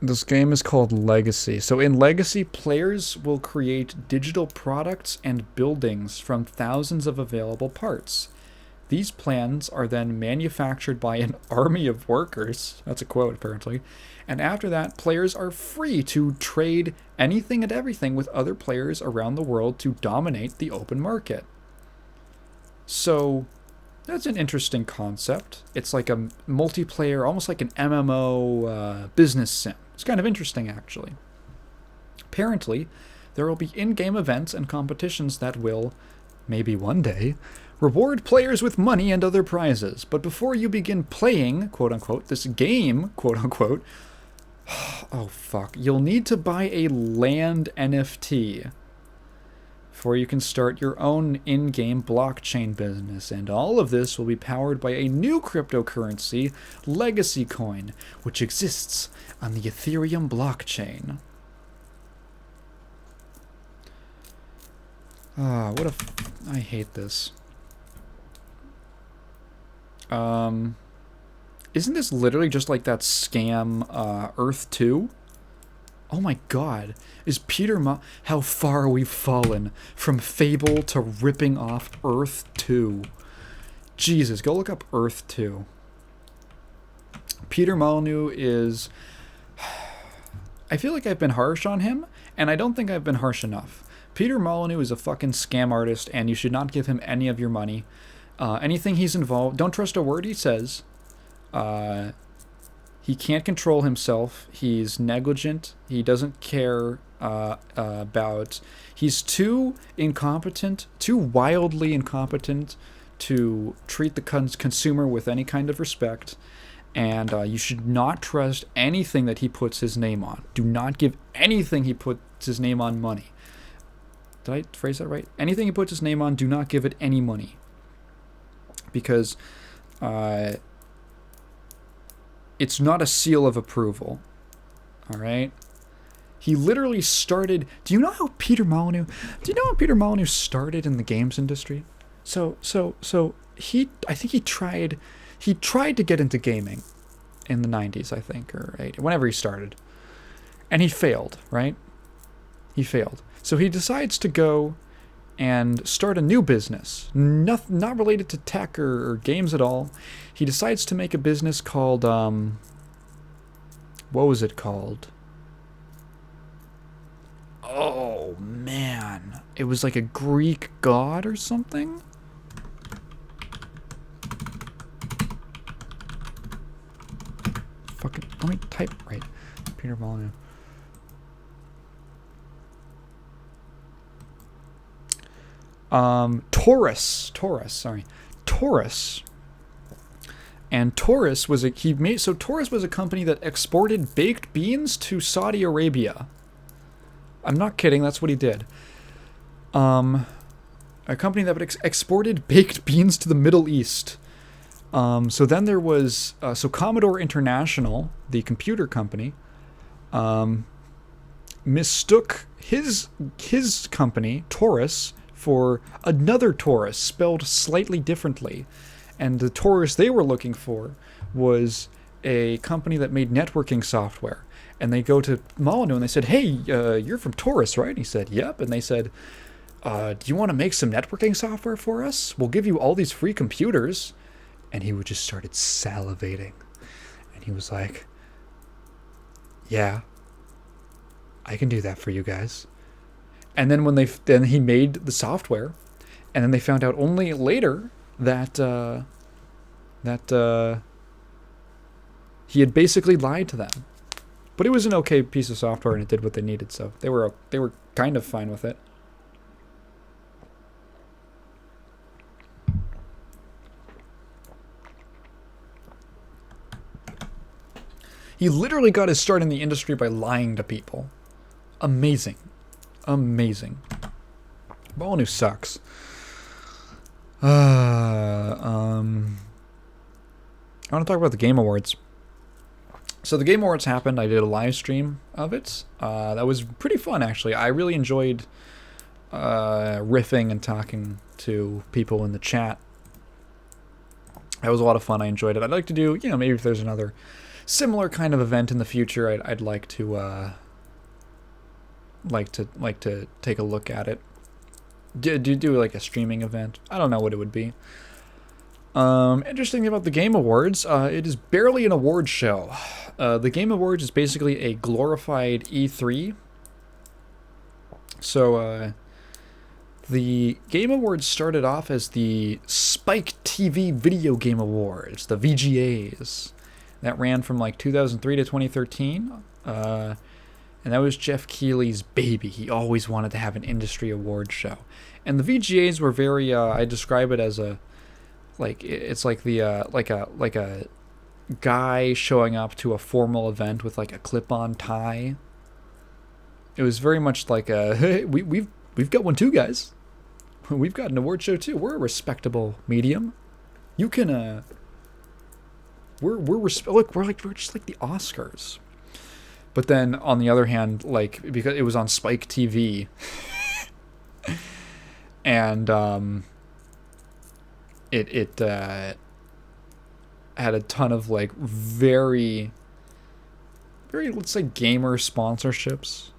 this game is called Legacy. So in Legacy, players will create digital products and buildings from thousands of available parts. These plans are then manufactured by an army of workers. That's a quote, apparently. And after that, players are free to trade anything and everything with other players around the world to dominate the open market. So that's an interesting concept. It's like a multiplayer, almost like an MMO business sim. It's kind of interesting, actually. Apparently, there will be in-game events and competitions that will, maybe one day, reward players with money and other prizes. But before you begin playing, quote-unquote, this game, quote-unquote, oh fuck, you'll need to buy a land NFT before you can start your own in-game blockchain business. And all of this will be powered by a new cryptocurrency, Legacy Coin, which exists on the Ethereum blockchain. I hate this. Isn't this literally just like that scam, Earth 2? Oh my god. Is how far we've fallen from Fable to ripping off Earth 2. Jesus, go look up Earth 2. Peter Molyneux is... I feel like I've been harsh on him, and I don't think I've been harsh enough. Peter Molyneux is a fucking scam artist, and you should not give him any of your money. Anything he's involved, don't trust a word he says. He can't control himself. He's negligent. He doesn't care about... He's too incompetent, too wildly incompetent to treat the consumer with any kind of respect. And you should not trust anything that he puts his name on. Do not give anything he puts his name on money. Did I phrase that right? Anything he puts his name on, do not give it any money. Because... it's not a seal of approval. All right? He literally started... Do you know how Peter Molyneux started in the games industry? So I think he tried to get into gaming in the 90s, I think, or 80, whenever he started. And he failed, right? He failed. So he decides to go and start a new business, not related to tech or games at all. He decides to make a business called, what was it called? Oh, man. It was like a Greek god or something? Fucking, let me type right. Peter Molyneux. Taurus. And Taurus was Taurus was a company that exported baked beans to Saudi Arabia. I'm not kidding. That's what he did. A company that exported baked beans to the Middle East. So then there was so Commodore International, the computer company, mistook his company, Taurus, for another Taurus spelled slightly differently. And the Taurus they were looking for was a company that made networking software. And they go to Molyneux and they said, hey, you're from Taurus, right? And he said, yep. And they said, do you want to make some networking software for us? We'll give you all these free computers. And he just started salivating. And he was like, yeah, I can do that for you guys. And then then he made the software, and then they found out only later that he had basically lied to them. But it was an okay piece of software, and it did what they needed, so they were kind of fine with it. He literally got his start in the industry by lying to people. Amazing. Amazing. Molyneux sucks. I want to talk about the Game Awards. So the Game Awards happened. I did a live stream of it. That was pretty fun, actually. I really enjoyed riffing and talking to people in the chat. That was a lot of fun. I enjoyed it. I'd like to do, maybe if there's another similar kind of event in the future, I'd like to take a look at it. Do like a streaming event. I don't know what it would be. Interesting thing about the Game Awards, it is barely an award show. The Game Awards is basically a glorified E3. So the Game Awards started off as the Spike TV Video Game Awards, the VGAs. That ran from like 2003 to 2013. And that was Jeff Keighley's baby. He always wanted to have an industry award show. And the VGAs were very, I describe it as it's like a guy showing up to a formal event with like a clip-on tie. It was very much like hey, we've got one too, guys. We've got an award show too. We're a respectable medium. You can we're just like the Oscars. But then on the other hand, because it was on Spike TV, and it had a ton of very, very, let's say, gamer sponsorships.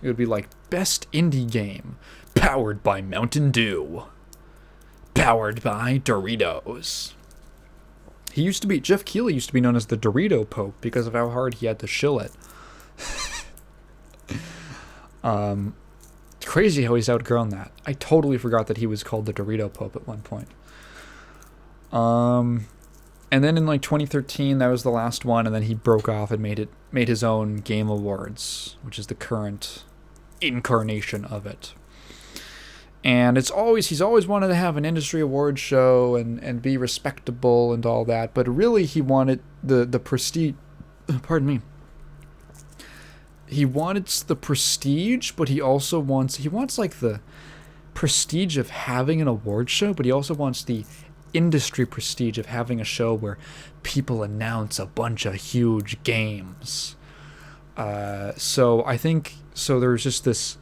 It would be like best indie game, powered by Mountain Dew, powered by Doritos. Jeff Keighley used to be known as the Dorito Pope because of how hard he had to shill it. Crazy how he's outgrown that. I totally forgot that he was called the Dorito Pope at one point. And then in 2013, that was the last one, and then he broke off and made his own Game Awards, which is the current incarnation of it. And he's always wanted to have an industry award show and be respectable and all that, but really he wanted the prestige. Pardon me. He wants the prestige, but he also wants the prestige of having an award show, but he also wants the industry prestige of having a show where people announce a bunch of huge games. So I think there's just this.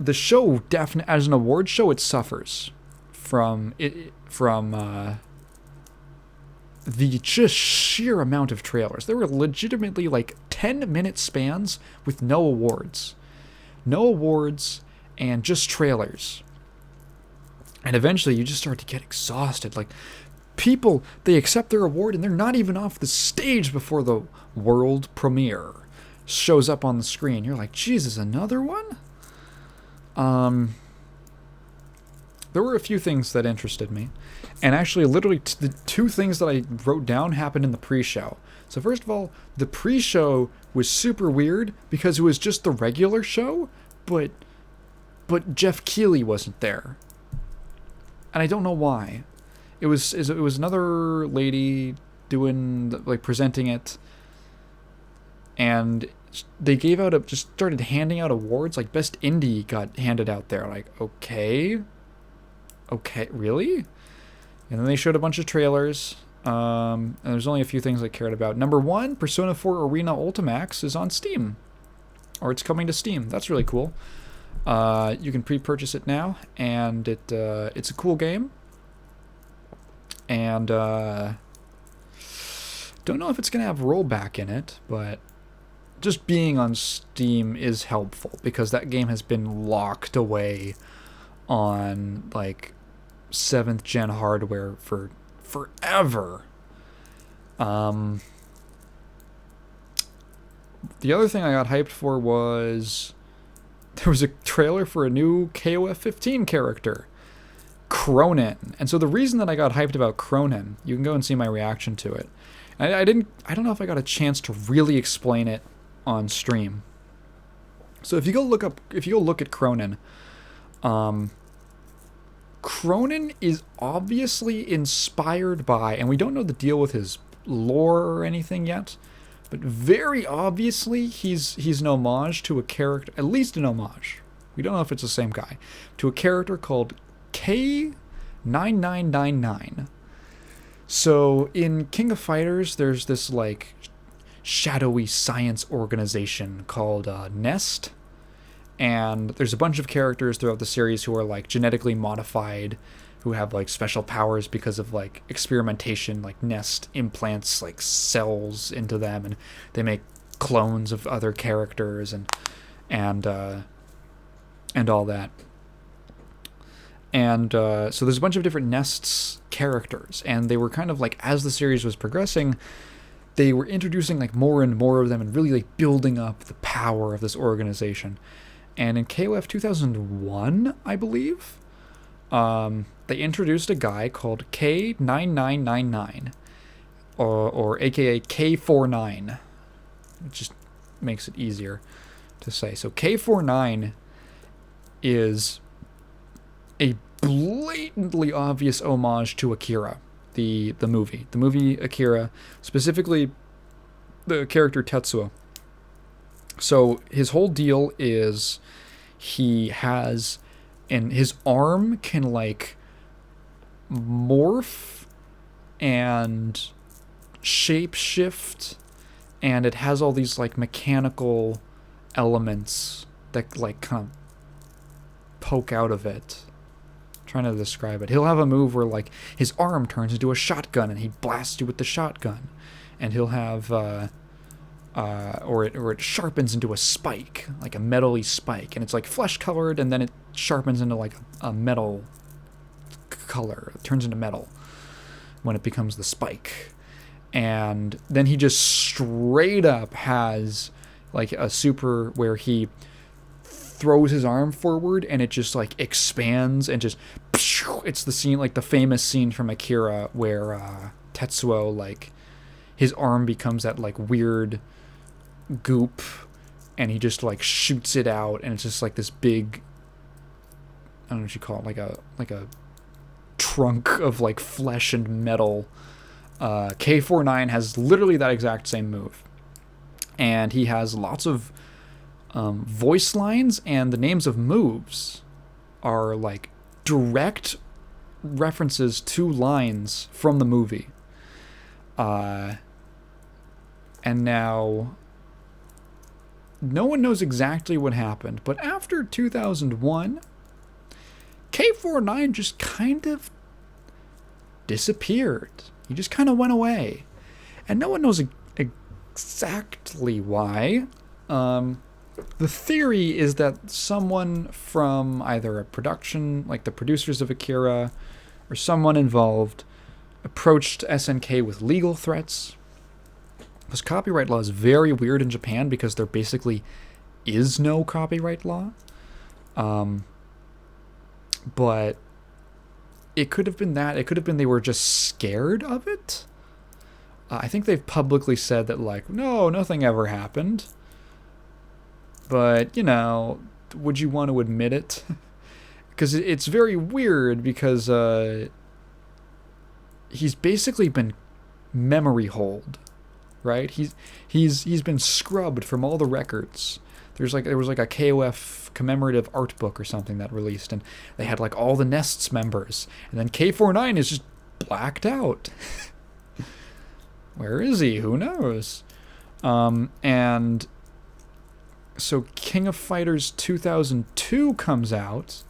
The show definitely, as an award show, it suffers from the just sheer amount of trailers. There were legitimately 10-minute spans with no awards and just trailers. And eventually you just start to get exhausted. People, they accept their award and they're not even off the stage before the world premiere shows up on the screen. You're like, Jesus, another one? There were a few things that interested me. And actually, literally, the two things that I wrote down happened in the pre-show. So first of all, the pre-show was super weird because it was just the regular show, but Jeff Keighley wasn't there. And I don't know why. It was another lady doing, presenting it. And they just started handing out awards, like Best Indie got handed out there. Like, okay, really? And then they showed a bunch of trailers. And there's only a few things I cared about. Number 1, Persona 4 Arena Ultimax is on Steam, or it's coming to Steam. That's really cool. You can pre-purchase it now, and it's a cool game. And don't know if it's gonna have rollback in it, but just being on Steam is helpful because that game has been locked away on like 7th gen hardware for forever. The other thing I got hyped for was there was a trailer for a new KOF 15 character, Cronin. And so the reason that I got hyped about Cronin, you can go and see my reaction to it. I don't know if I got a chance to really explain it on stream. So if you go look at Cronin, Cronin is obviously inspired by, and we don't know the deal with his lore or anything yet, but very obviously he's an homage to a character, at least an homage. We don't know if it's the same guy, to a character called K9999. So in King of Fighters, there's this like shadowy science organization called Nest, and there's a bunch of characters throughout the series who are like genetically modified, who have like special powers because of like experimentation. Like Nest implants like cells into them, and they make clones of other characters and all that. And so there's a bunch of different Nest's characters, and they were kind of like, as the series was progressing, they were introducing like more and more of them and really like building up the power of this organization. And in KOF 2001, I believe, they introduced a guy called K9999, or aka K49. It just makes it easier to say. So K49 is a blatantly obvious homage to Akira, the movie Akira, specifically the character Tetsuo. So his whole deal is he has, and his arm can like morph and shape-shift, and it has all these like mechanical elements that like kind of poke out of it. I'm trying to describe it. He'll have a move where like his arm turns into a shotgun and he blasts you with the shotgun, and he'll have or it sharpens into a spike, like a metal-y spike, and it's like flesh colored, and then it sharpens into like a metal color. It turns into metal when it becomes the spike. And then he just straight up has like a super where he throws his arm forward and it just like expands and just, it's the scene, like the famous scene from Akira where Tetsuo, like his arm becomes that like weird goop and he just like shoots it out, and it's just like this big, I don't know what you call it, like a trunk of like flesh and metal. K49 has literally that exact same move, and he has lots of voice lines, and the names of moves are like direct references to lines from the movie. And now no one knows exactly what happened, but after 2001, K49 just kind of disappeared. He just kind of went away. And no one knows exactly why. The theory is that someone from either a production, like the producers of Akira, or someone involved, approached SNK with legal threats. Because copyright law is very weird in Japan because there basically is no copyright law. But it could have been that. It could have been they were just scared of it. I think they've publicly said that, like, no, nothing ever happened. But, you know, would you want to admit it? Because it's very weird because he's basically been memory holed right? He's been scrubbed from all the records. There was like a KOF commemorative art book or something that released, and they had like all the Nests members, and then K49 is just blacked out. Where is he? Who knows? And so King of Fighters 2002 comes out,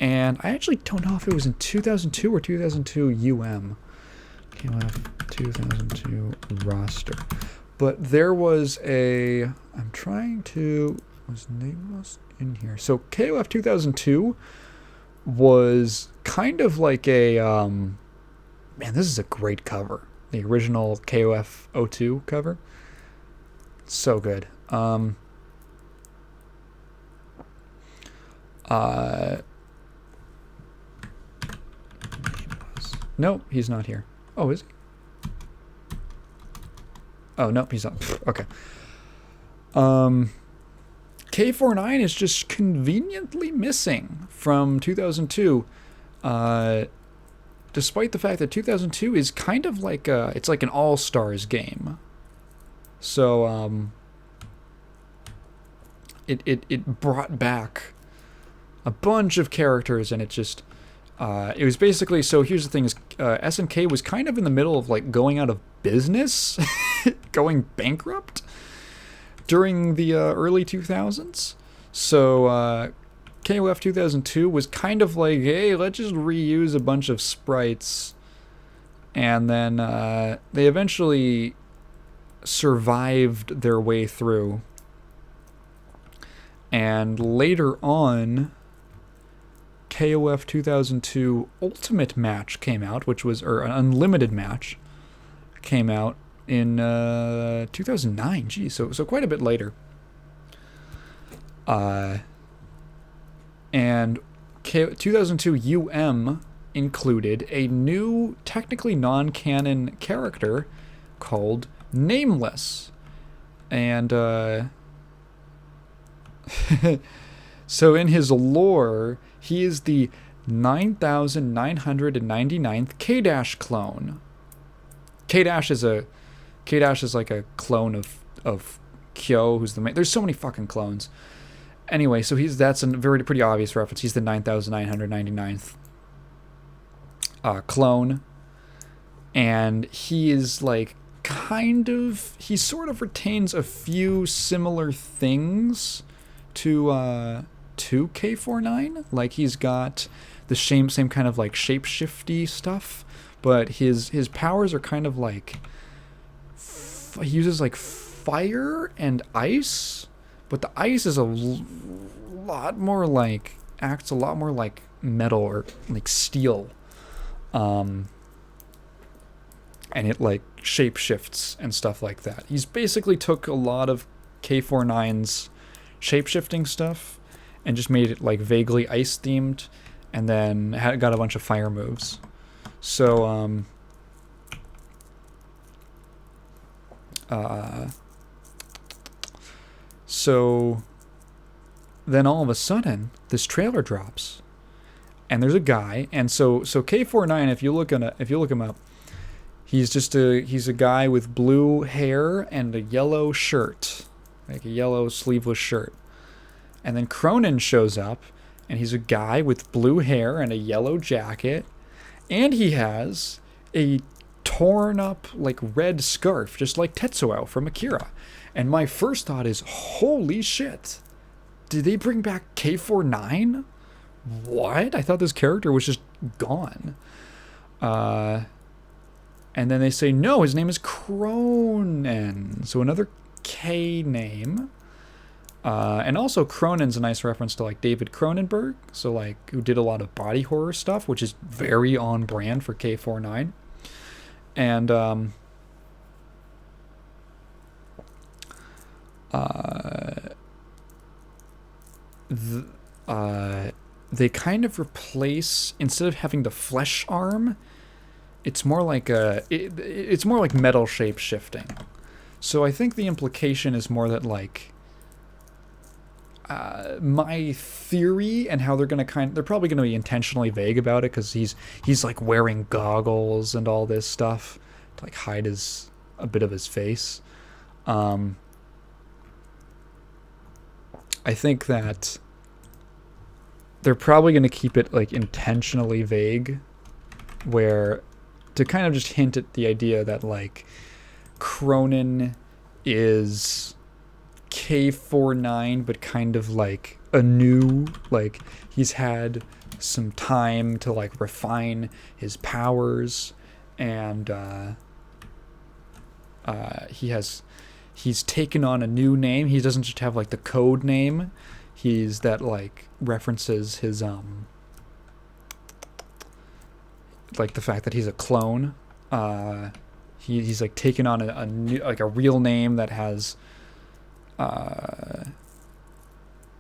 and I actually don't know if it was in 2002 or 2002 KOF 2002 roster. But there was I'm trying to, was Nameless in here? So KOF 2002 was kind of like man, this is a great cover. The original KOF 02 cover. So good. Nope, he's not here. Oh, is he? Oh, nope, he's not. Okay. K49 is just conveniently missing from 2002. Despite the fact that 2002 is kind of like it's like an all-stars game. So, it brought back a bunch of characters, and it just, it was basically, so here's the thing is, SNK was kind of in the middle of like going out of business, going bankrupt during the early 2000s. So KOF 2002 was kind of like, hey, let's just reuse a bunch of sprites. And then they eventually survived their way through. And later on, KOF 2002 Ultimate Match came out, which was, or an Unlimited Match came out in 2009. Geez, so quite a bit later. And 2002 UM included a new, technically non-canon character called Nameless. And so in his lore, he is the 9,999th K-Dash clone. K-Dash is like a clone of Kyo, who's the main. There's so many fucking clones. Anyway, so that's a pretty obvious reference. He's the 9,999th clone, and he is like he sort of retains a few similar things to K49. Like he's got the same kind of like shape-shifty stuff, but his powers are kind of like he uses like fire and ice, but the ice is lot more like acts a lot more like metal or like steel, and it like shape shifts and stuff like that. He's basically took a lot of K49's shape-shifting stuff and just made it like vaguely ice themed, and then got a bunch of fire moves. So so then all of a sudden this trailer drops, and there's a guy, and so K49, if you look him up, he's a guy with blue hair and a yellow shirt, like a yellow sleeveless shirt. And then Cronin shows up, and he's a guy with blue hair and a yellow jacket, and he has a torn up like red scarf, just like Tetsuo from Akira. And my first thought is, holy shit, did they bring back K49? What? I thought this character was just gone. And then they say, no, his name is Cronin. So another K name. And also Cronin's a nice reference to like David Cronenberg, so like who did a lot of body horror stuff, which is very on brand for K49. And they kind of replace, instead of having the flesh arm, it's more like it's more like metal shape shifting. So I think the implication is more that like my theory and how they're probably gonna be intentionally vague about it, because he's like wearing goggles and all this stuff to like hide a bit of his face. I think that they're probably going to keep it like intentionally vague, where to kind of just hint at the idea that like Cronin is K49, but kind of like a new, like he's had some time to like refine his powers, and he's taken on a new name. He doesn't just have like the code name. He's that like references his like the fact that he's a clone. He's like taken on a new, like a real name that has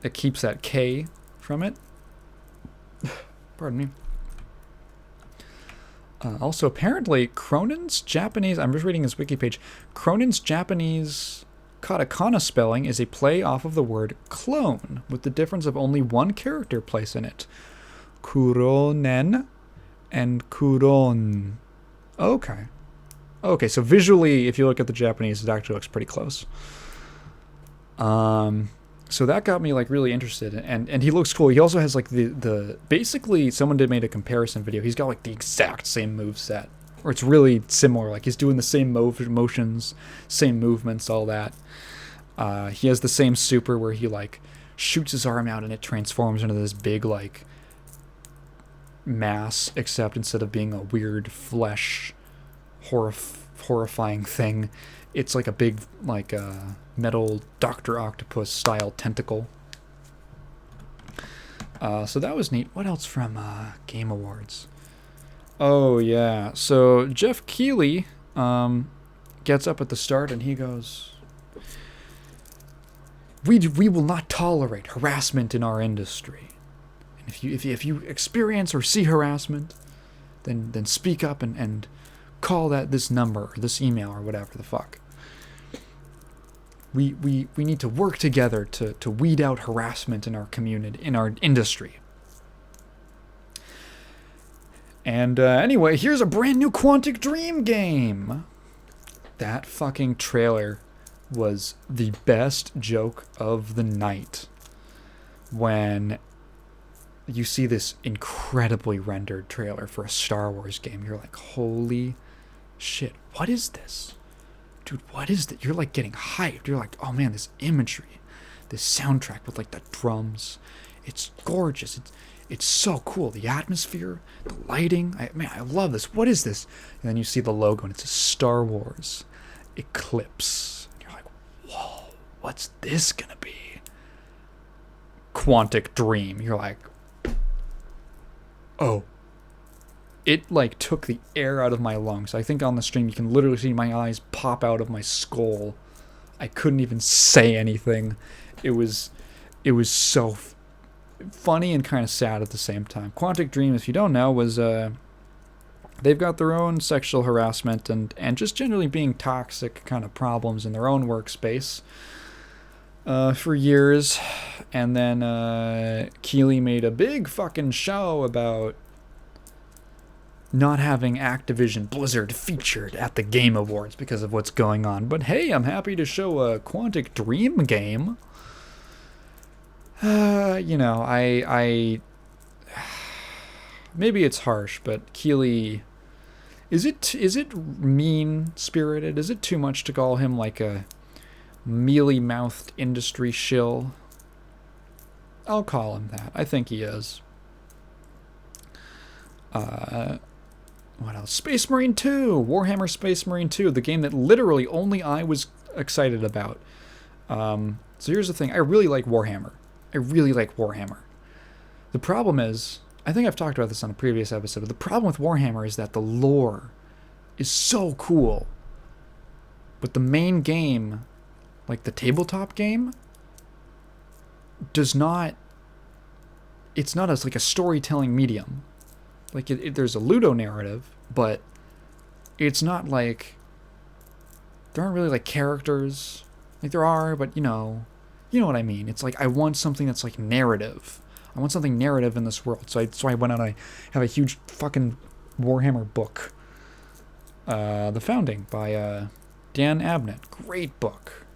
it keeps that K from it. Pardon me. Also, apparently, Cronin's Japanese... I'm just reading his wiki page. Cronin's Japanese katakana spelling is a play off of the word clone, with the difference of only one character place in it. Kuronen and Kuron. Okay. Okay, so visually, if you look at the Japanese, it actually looks pretty close. So that got me like really interested, and he looks cool. He also has like the basically someone made a comparison video. He's got like the exact same moveset, or it's really similar. Like he's doing the same motions, same movements, all that. He has the same super where he like shoots his arm out and it transforms into this big like mass, except instead of being a weird flesh horrifying thing, it's like a big like metal Dr. Octopus style tentacle. So that was neat. What else from Game Awards? Oh yeah, so Jeff Keighley gets up at the start and he goes, we will not tolerate harassment in our industry. And if you experience or see harassment, then speak up and call this number or this email or whatever the fuck. We need to work together to weed out harassment in our community, in our industry. And anyway, here's a brand new Quantic Dream game. That fucking trailer was the best joke of the night. When you see this incredibly rendered trailer for a Star Wars game, you're like, holy shit, what is this? Dude, what is that? You're like getting hyped. You're like, oh man, this imagery, this soundtrack with like the drums, it's gorgeous. It's so cool. The atmosphere, the lighting. I love this. What is this? And then you see the logo and it's a Star Wars Eclipse. And you're like, whoa, what's this gonna be? Quantic Dream. You're like, oh. It like took the air out of my lungs. I think on the stream you can literally see my eyes pop out of my skull. I couldn't even say anything. It was so funny and kind of sad at the same time. Quantic Dream, if you don't know, was they've got their own sexual harassment and just generally being toxic kind of problems in their own workspace for years. And then Keighley made a big fucking show about not having Activision Blizzard featured at the Game Awards because of what's going on. But hey, I'm happy to show a Quantic Dream game. I maybe it's harsh, but Keighley, is it mean-spirited? Is it too much to call him like a mealy-mouthed industry shill? I'll call him that. I think he is. What else? Space Marine 2! Warhammer Space Marine 2, the game that literally only I was excited about. So here's the thing. I really like Warhammer. The problem is, I think I've talked about this on a previous episode, but the problem with Warhammer is that the lore is so cool. But the main game, like the tabletop game, it's not as like a storytelling medium. Like there's a ludo narrative, but it's not like there aren't really like characters. Like there are, but you know what I mean. It's like I want something that's like narrative. I want something narrative in this world. So I went out. I have a huge fucking Warhammer book. The Founding by Dan Abnett, great book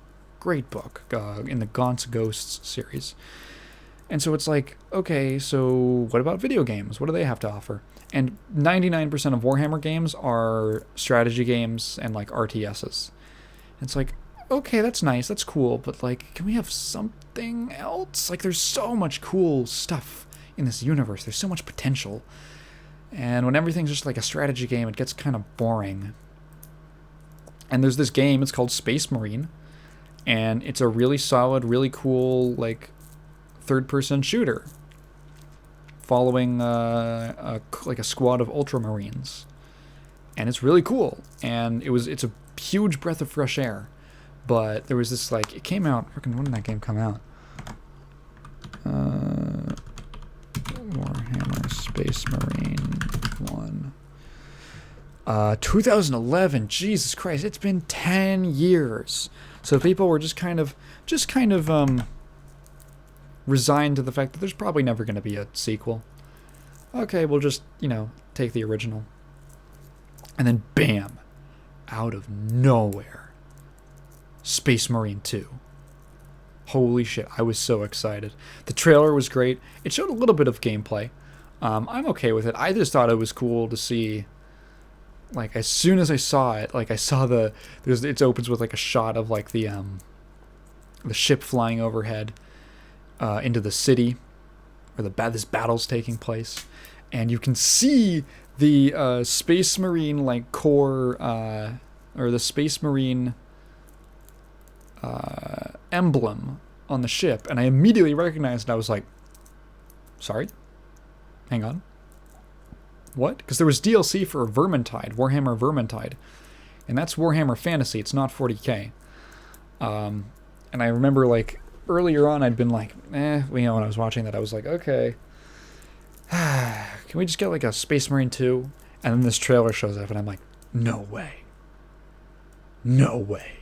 in the Gaunt's Ghosts series. And so it's like, okay, so what about video games? What do they have to offer? And 99% of Warhammer games are strategy games and like RTSs. It's like, okay, that's nice, that's cool, but like, can we have something else? Like, there's so much cool stuff in this universe. There's so much potential. And when everything's just like a strategy game, it gets kind of boring. And there's this game, it's called Space Marine, and it's a really solid, really cool, like, third-person shooter following like a squad of Ultramarines. And it's really cool. And it's a huge breath of fresh air. But there was this, like, it came out, when did that game come out? Warhammer Space Marine 1. 2011, Jesus Christ, it's been 10 years. So people were just kind of resigned to the fact that there's probably never going to be a sequel. Okay, we'll just, take the original. And then bam, out of nowhere, Space Marine 2. Holy shit, I was so excited. The trailer was great. It showed a little bit of gameplay. I'm okay with it. I just thought it was cool to see, like, as soon as I saw it, like, I saw it opens with, like, a shot of, like, the ship flying overhead into the city where this battle's taking place. And you can see the Space Marine, like, core, or the Space Marine emblem on the ship, and I immediately recognized it. I was like, sorry? Hang on. What? Because there was DLC for Vermintide, Warhammer Vermintide, and that's Warhammer Fantasy, it's not 40k. And I remember, like, earlier on I'd been like, when I was watching that, I was like, okay, can we just get, like, a Space Marine 2? And then this trailer shows up, and I'm like, no way. No way.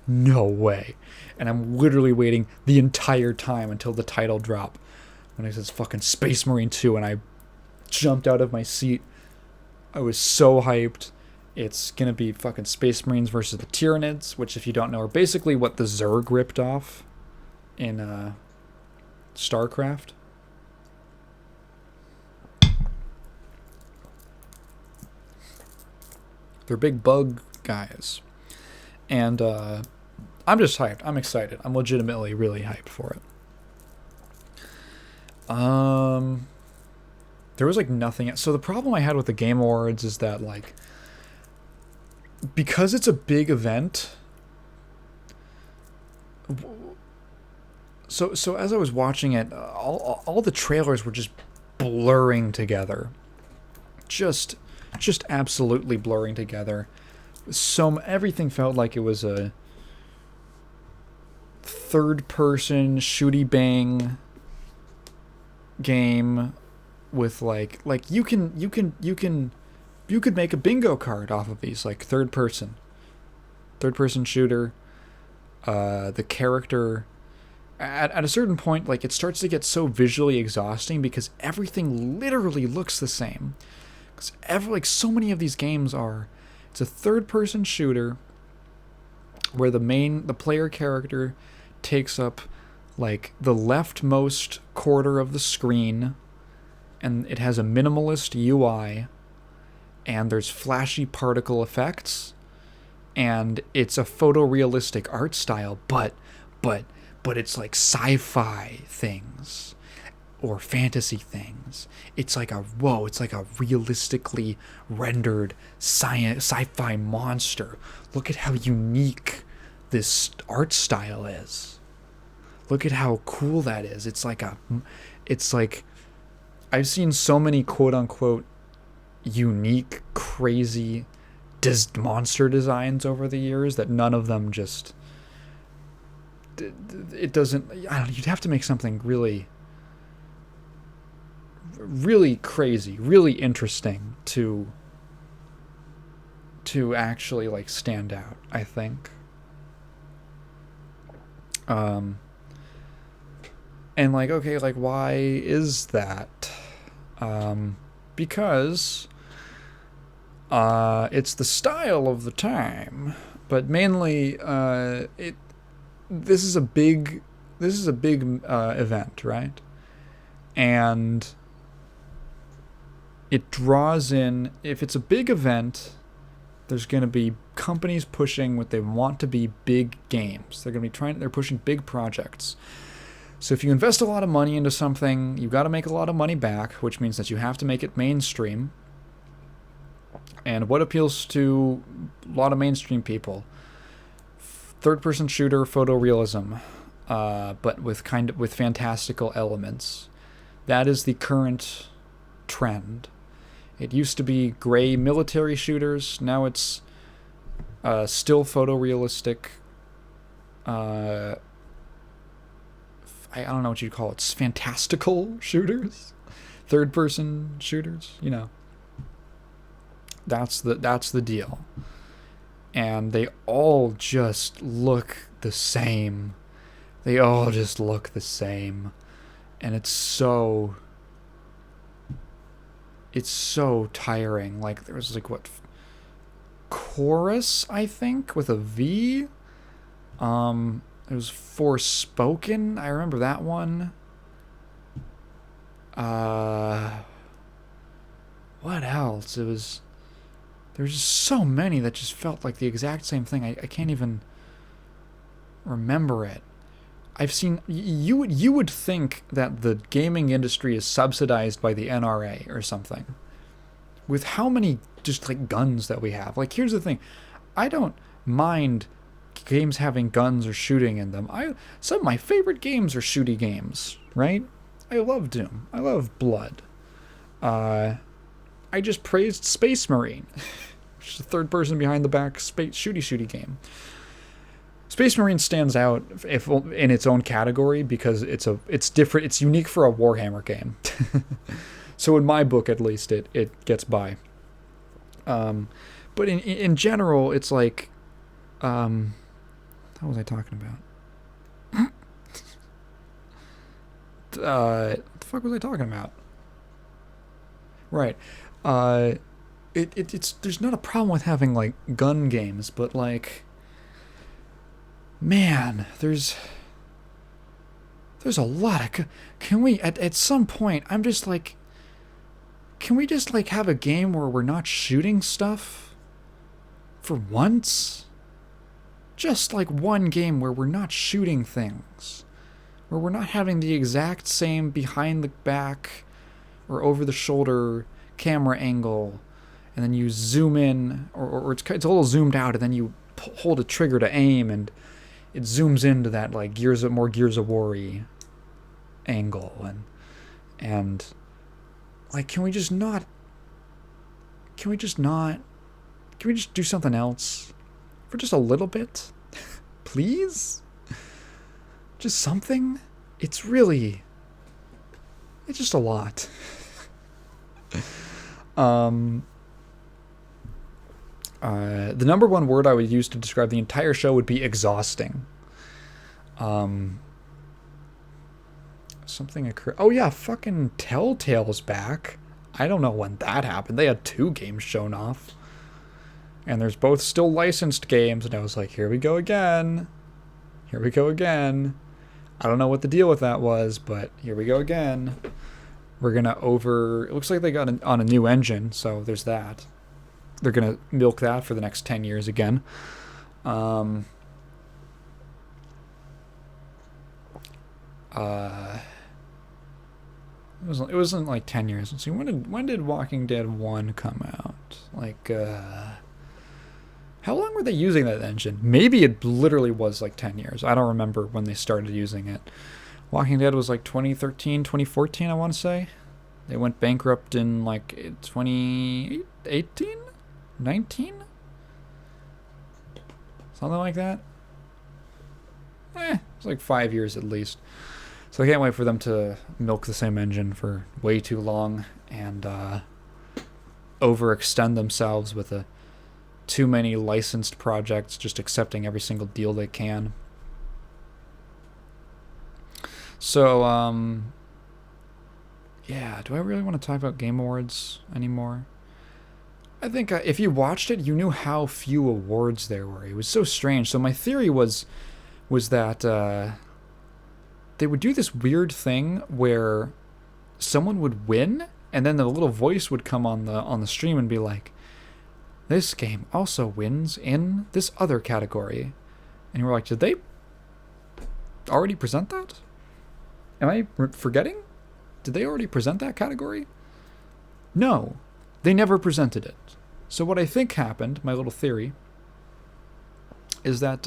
No way. And I'm literally waiting the entire time until the title drop when it says fucking Space Marine 2, and I jumped out of my seat. I was so hyped. It's gonna be fucking Space Marines versus the Tyranids, which, if you don't know, are basically what the Zerg ripped off in StarCraft. They're big bug guys. And I'm just hyped. I'm excited. I'm legitimately really hyped for it. There was, like, nothing. So the problem I had with the Game Awards is that, like, because it's a big event. So as I was watching it, all the trailers were just blurring together. Just absolutely blurring together. Everything felt like it was a third-person shooty bang game with like you could make a bingo card off of these, like, third person shooter. The character at a certain point, like, it starts to get so visually exhausting because everything literally looks the same. Because so many of these games it's a third-person shooter where the player character takes up, like, the leftmost quarter of the screen, and it has a minimalist UI, and there's flashy particle effects, and it's a photorealistic art style, but it's like sci-fi things or fantasy things. It's like a realistically rendered sci-fi monster. Look at how unique this art style is. Look at how cool that is. It's like I've seen so many quote-unquote unique, crazy monster designs over the years that none of them just... It doesn't... you'd have to make something really... really crazy, really interesting to actually, like, stand out, I think. And, like, okay, like, why is that? Because It's the style of the time, but mainly this is a big event, right? And it draws in, if it's a big event, there's going to be companies pushing what they want to be big games. They're pushing big projects. So if you invest a lot of money into something, you've got to make a lot of money back, which means that you have to make it mainstream. And what appeals to a lot of mainstream people? Third-person shooter photorealism, but with fantastical elements. That is the current trend. It used to be gray military shooters. Now it's still photorealistic. I don't know what you'd call it. It's fantastical shooters, third-person shooters. You know, that's the deal. And they all just look the same. They all just look the same, and it's so tiring. Like, there was like what, Chorus, I think, with a V. It was Forspoken. I remember that one. What else? There's just so many that just felt like the exact same thing. I can't even remember it. I've seen, you would think that the gaming industry is subsidized by the NRA or something, with how many just like guns that we have. Like, here's the thing, I don't mind games having guns or shooting in them. Some of my favorite games are shooty games, right? I love Doom. I love Blood. I just praised Space Marine, which is a third person behind the back space shooty game. Space Marine stands out in its own category because it's different. It's unique for a Warhammer game. So in my book, at least, it gets by. But in general, it's like, what was I talking about? What the fuck was I talking about? Right. It's there's not a problem with having like gun games, but like, man, there's a lot of. Can we at some point? I'm just like, can we just like have a game where we're not shooting stuff for once? Just like one game where we're not shooting things, where we're not having the exact same behind the back or over the shoulder camera angle, and then you zoom in, or it's a little zoomed out, and then you hold a trigger to aim, and it zooms into that like Gears of War-y angle, and like, can we just do something else for just a little bit, please? Just something. It's just a lot. The number one word I would use to describe the entire show would be exhausting. Something occurred. Oh yeah, fucking Telltale's back. I don't know when that happened. They had 2 games shown off, and there's both still licensed games, and I was like, here we go again. I don't know what the deal with that was, but here we go again. We're gonna it looks like they got on a new engine, so there's that. They're gonna milk that for the next 10 years again. It wasn't like 10 years. Let's see, when did Walking Dead 1 come out? Like, how long were they using that engine? Maybe it literally was like 10 years. I don't remember when they started using it. Walking Dead was like 2013, 2014, I want to say. They went bankrupt in like 2018? 19? Something like that. It's like 5 years at least. So I can't wait for them to milk the same engine for way too long and overextend themselves with too many licensed projects, just accepting every single deal they can. So, yeah, do I really want to talk about Game Awards anymore? I think if you watched it, you knew how few awards there were. It was so strange. So my theory was that they would do this weird thing where someone would win, and then the little voice would come on the stream and be like, "This game also wins in this other category," and you were like, "Did they already present that? Am I forgetting? Did they already present that category?" No, they never presented it. So what I think happened, my little theory, is that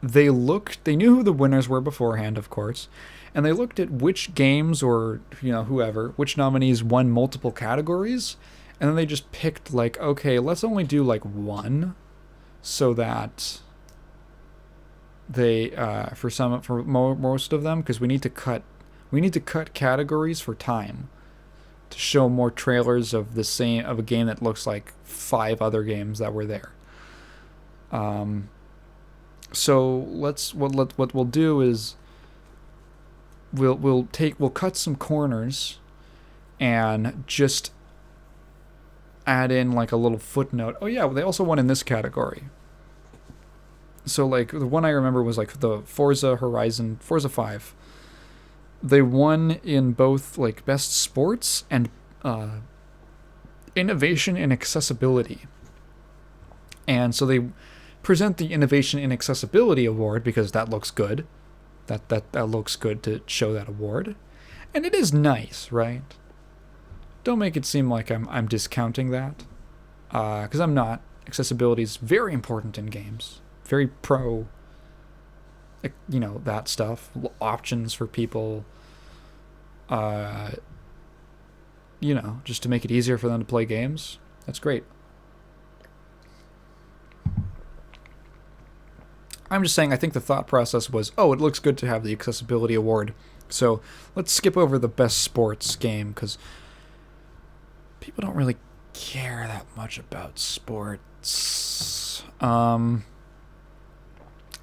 they knew who the winners were beforehand, of course, and they looked at which games or, whoever, which nominees won multiple categories, and then they just picked, like, okay, let's only do, like, one, so that they, for most of them, because we need to cut categories for time to show more trailers of a game that looks like 5 other games that were there. So what we'll do is we'll cut some corners and just add in like a little footnote. Oh yeah, they also won in this category. So like the one I remember was like the Forza 5. They won in both like best sports and innovation and accessibility. And so they present the Innovation in Accessibility Award because that looks good. That looks good to show that award. And it is nice, right? Don't make it seem like I'm discounting that. Because I'm not. Accessibility is very important in games. Very pro, that stuff. Options for people. Just to make it easier for them to play games. That's great. I'm just saying I think the thought process was, oh, it looks good to have the accessibility award. So let's skip over the best sports game because people don't really care that much about sports. And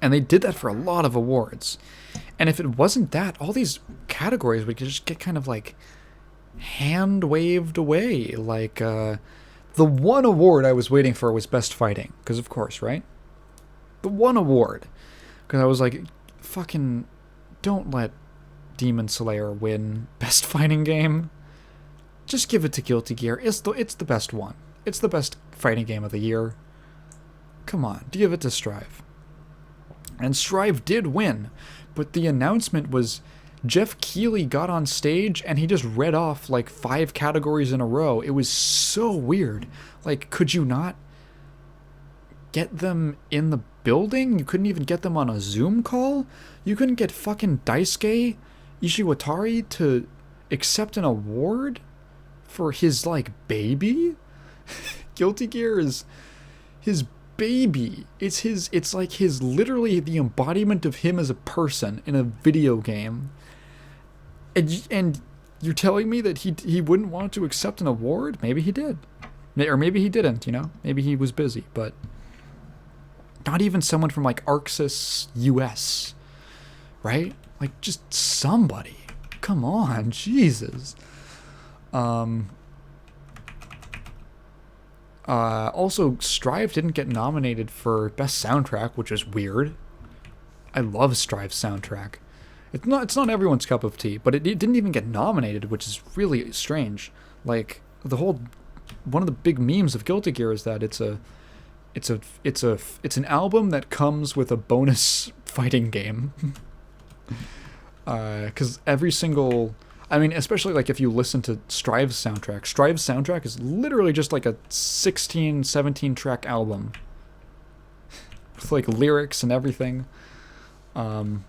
they did that for a lot of awards. And if it wasn't that, all these categories we could just get kind of like hand waved away. Like the one award I was waiting for was best fighting. Because of course, right? The one award. Because I was like, fucking don't let Demon Slayer win best fighting game. Just give it to Guilty Gear. It's the best one. It's the best fighting game of the year. Come on, give it to Strive. And Strive did win, but the announcement was Jeff Keighley got on stage and he just read off like 5 categories in a row. It was so weird. Like, could you not get them in the building? You couldn't even get them on a Zoom call? You couldn't get fucking Daisuke Ishiwatari to accept an award for his, like, baby? Guilty Gear is his baby. It's like his, literally the embodiment of him as a person in a video game. And you're telling me that he wouldn't want to accept an award? Maybe he did. Or maybe he didn't, Maybe he was busy, but not even someone from, like, Arxis US, right? Like, just somebody. Come on, Jesus. Also, Strive didn't get nominated for Best Soundtrack, which is weird. I love Strive's soundtrack. It's not everyone's cup of tea, but it didn't even get nominated, which is really strange. Like, one of the big memes of Guilty Gear is that it's an album that comes with a bonus fighting game. Because every single, especially like if you listen to Strive's soundtrack is literally just like a 16, 17 track album with like lyrics and everything. And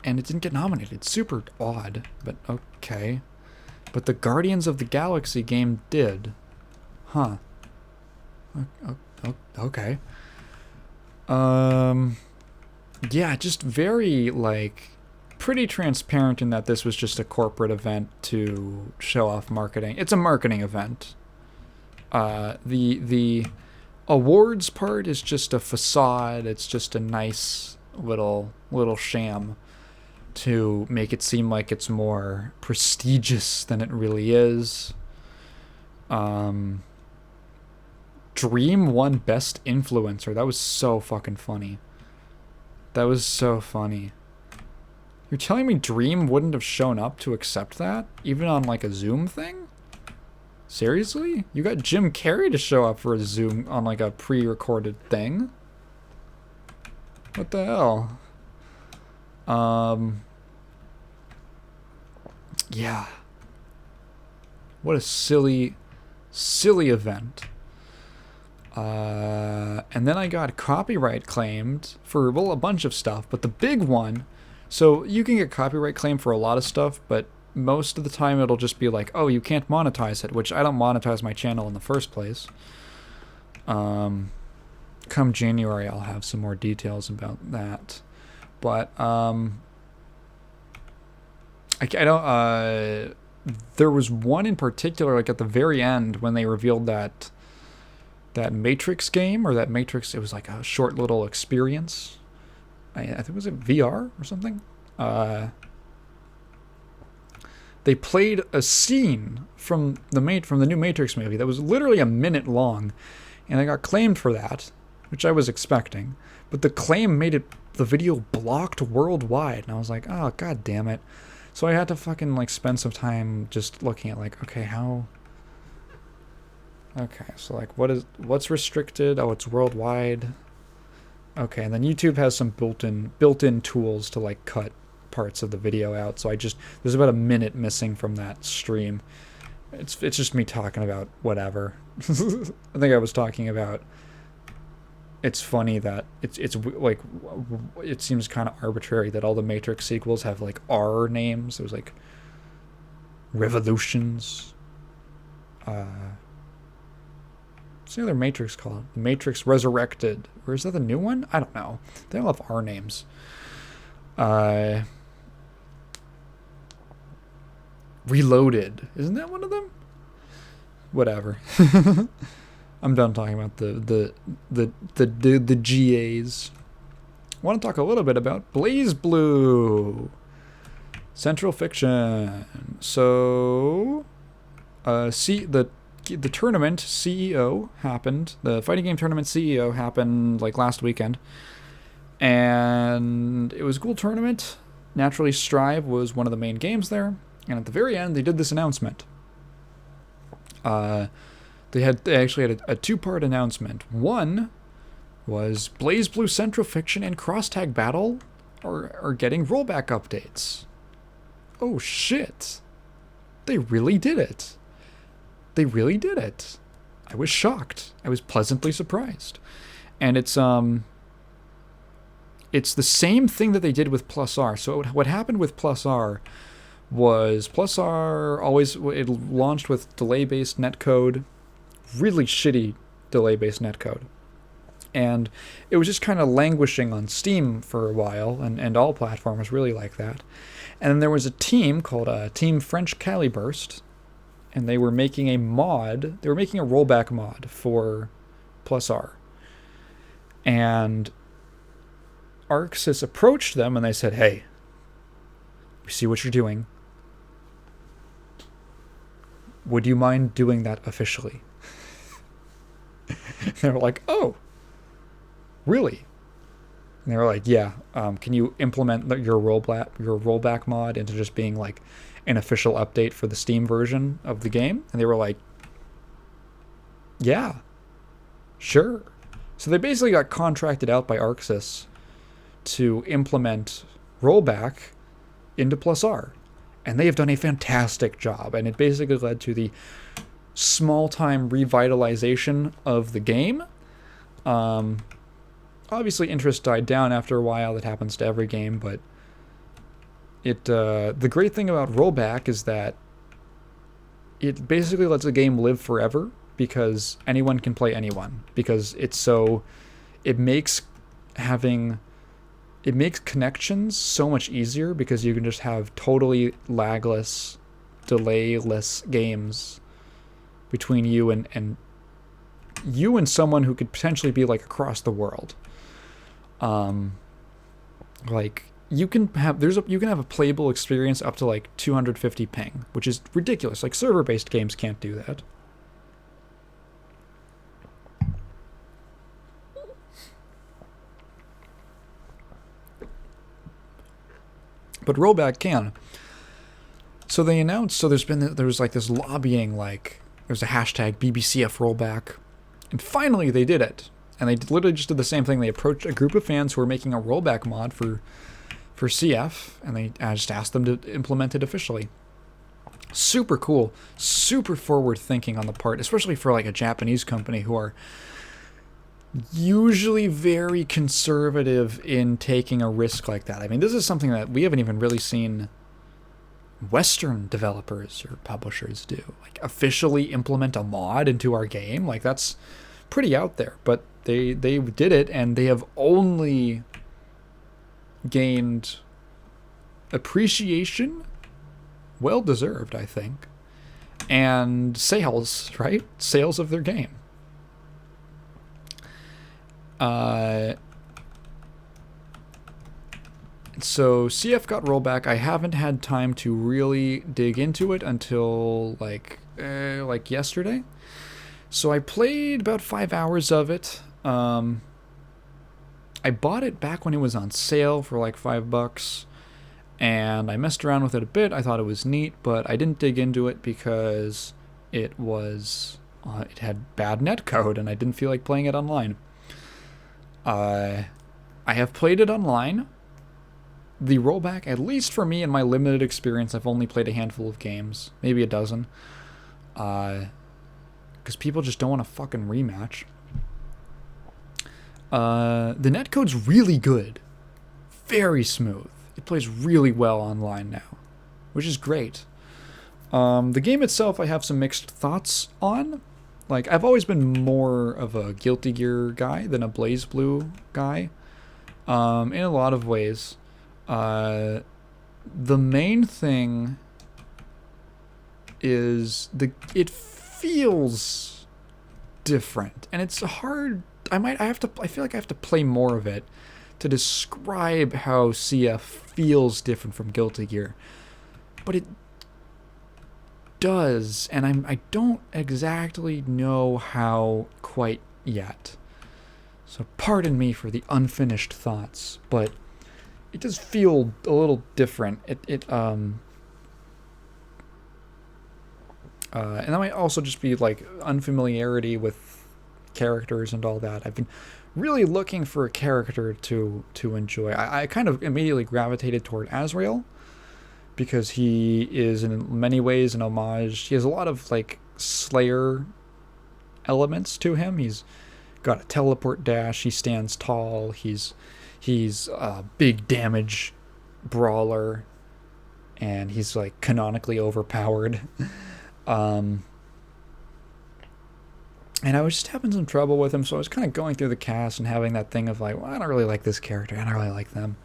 it didn't get nominated. It's super odd, but okay. But the Guardians of the Galaxy game did. Huh. Okay. Yeah, just very, like, pretty transparent in that this was just a corporate event to show off marketing. It's a marketing event. The awards part is just a facade. It's just a nice little sham. to make it seem like it's more prestigious than it really is. Dream won Best Influencer. That was so fucking funny. That was so funny. You're telling me Dream wouldn't have shown up to accept that? Even on like a Zoom thing? Seriously? You got Jim Carrey to show up for a Zoom on like a pre-recorded thing? What the hell? Yeah. What a silly event. And then I got copyright claimed for, well, a bunch of stuff, but the big one, so you can get copyright claimed for a lot of stuff, but most of the time it'll just be like, oh, you can't monetize it, which I don't monetize my channel in the first place. Come January, I'll have some more details about that. But, I don't, there was one in particular, like at the very end, when they revealed that Matrix game, or that Matrix, it was like a short little experience. I think, was it VR or something? They played a scene from the new Matrix movie that was literally a minute long, and I got claimed for that, which I was expecting. But the claim made the video blocked worldwide, and I was like, oh, god damn it. So I had to fucking like spend some time just looking at like, okay, how... Okay, so like what's restricted? Oh, it's worldwide. Okay, and then YouTube has some built-in tools to like cut parts of the video out. So there's about a minute missing from that stream. It's just me talking about whatever. I think I was talking about, it's funny that it's like, it seems kind of arbitrary that all the Matrix sequels have like R names. It was like Revolutions. What's the other Matrix called? The Matrix Resurrected. Or is that the new one? I don't know. They all have R names. Reloaded. Isn't that one of them? Whatever. I'm done talking about the GAs. I want to talk a little bit about BlazBlue. Central Fiction. So, the tournament CEO happened. The fighting game tournament CEO happened like last weekend. And it was a cool tournament. Naturally, Strive was one of the main games there. And at the very end, they did this announcement. They actually had a two-part announcement. One was BlazBlue Central Fiction and Cross-Tag Battle are getting rollback updates. Oh shit. They really did it. They really did it. I was shocked. I was pleasantly surprised. And it's the same thing that they did with Plus R. So what happened with Plus R was Plus R it launched with delay-based netcode, really shitty delay-based netcode. And it was just kind of languishing on Steam for a while, and all platforms really like that. And then there was a team called Team French Caliburst, and they were making a mod. They were making a rollback mod for Plus R. And ArcSys approached them and they said, hey, we see what you're doing. Would you mind doing that officially? They were like, oh, really? And they were like, yeah, can you implement your rollback mod into just being like an official update for the Steam version of the game? And they were like, yeah, sure. So they basically got contracted out by ArcSys to implement rollback into Plus R. And they have done a fantastic job. And it basically led to the small-time revitalization of the game. Obviously, interest died down after a while. That happens to every game, but the great thing about rollback is that it basically lets a game live forever, because anyone can play anyone, because it makes connections so much easier, because you can just have totally lagless, delayless games between you and someone who could potentially be like across the world. Like you can have a playable experience up to like 250 ping, which is ridiculous. Like server-based games can't do that. But rollback can. So they announced. So there was like this lobbying, like there's a hashtag BBCF rollback, and finally they did it. And they literally just did the same thing. They approached a group of fans who were making a rollback mod for CF, and they just asked them to implement it officially. Super cool, super forward thinking on the part, especially for like a Japanese company who are usually very conservative in taking a risk like that. I mean, this is something that we haven't even really seen Western developers or publishers do. Like officially implement a mod into our game. Like that's pretty out there, but they did it, and they have only gained appreciation, well deserved, I think, and sales, right? Sales of their game. So CF got rollback. I haven't had time to really dig into it until like yesterday. So I played about 5 hours of it. I bought it back when it was on sale for like $5, and I messed around with it a bit. I thought it was neat, but I didn't dig into it because it had bad netcode, and I didn't feel like playing it online. I have played it online. The rollback, at least for me in my limited experience, I've only played a handful of games, maybe a dozen, because people just don't want to fucking rematch. The netcode's really good. Very smooth. It plays really well online now, which is great. The game itself, I have some mixed thoughts on. Like, I've always been more of a Guilty Gear guy than a BlazBlue guy, in a lot of ways. The main thing is it feels different, and it's hard. I feel like I have to play more of it to describe how CF feels different from Guilty Gear. But it does, and I don't exactly know how quite yet. So pardon me for the unfinished thoughts, but it does feel a little different. And that might also just be like unfamiliarity with characters and all that. I've been really looking for a character to enjoy. I kind of immediately gravitated toward Azrael because he is in many ways an homage. He has a lot of like Slayer elements to him. He's got a teleport dash. He stands tall. He's a big damage brawler, and he's like canonically overpowered. And I was just having some trouble with him, so I was kind of going through the cast and having that thing of like, well, I don't really like this character. I don't really like them.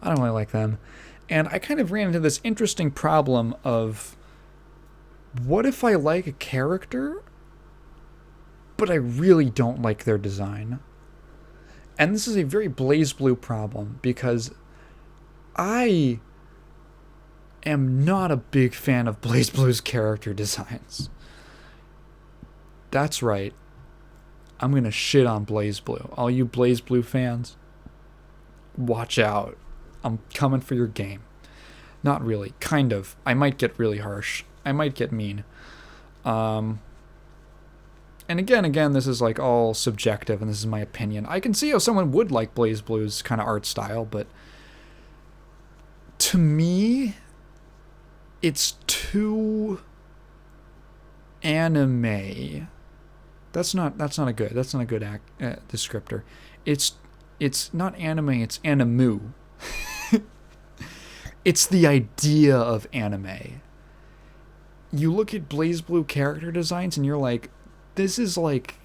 I don't really like them. And I kind of ran into this interesting problem of, what if I like a character, but I really don't like their design? And this is a very BlazBlue problem, because I am not a big fan of BlazBlue's character designs. That's right. I'm going to shit on BlazBlue. All you BlazBlue fans, watch out. I'm coming for your game. Not really. Kind of. I might get really harsh. I might get mean. And again, this is like all subjective, and this is my opinion. I can see how someone would like BlazBlue's kind of art style, but to me, it's too anime. That's not a good descriptor. It's not anime. It's animu. It's the idea of anime. You look at BlazBlue character designs and you're like, this is like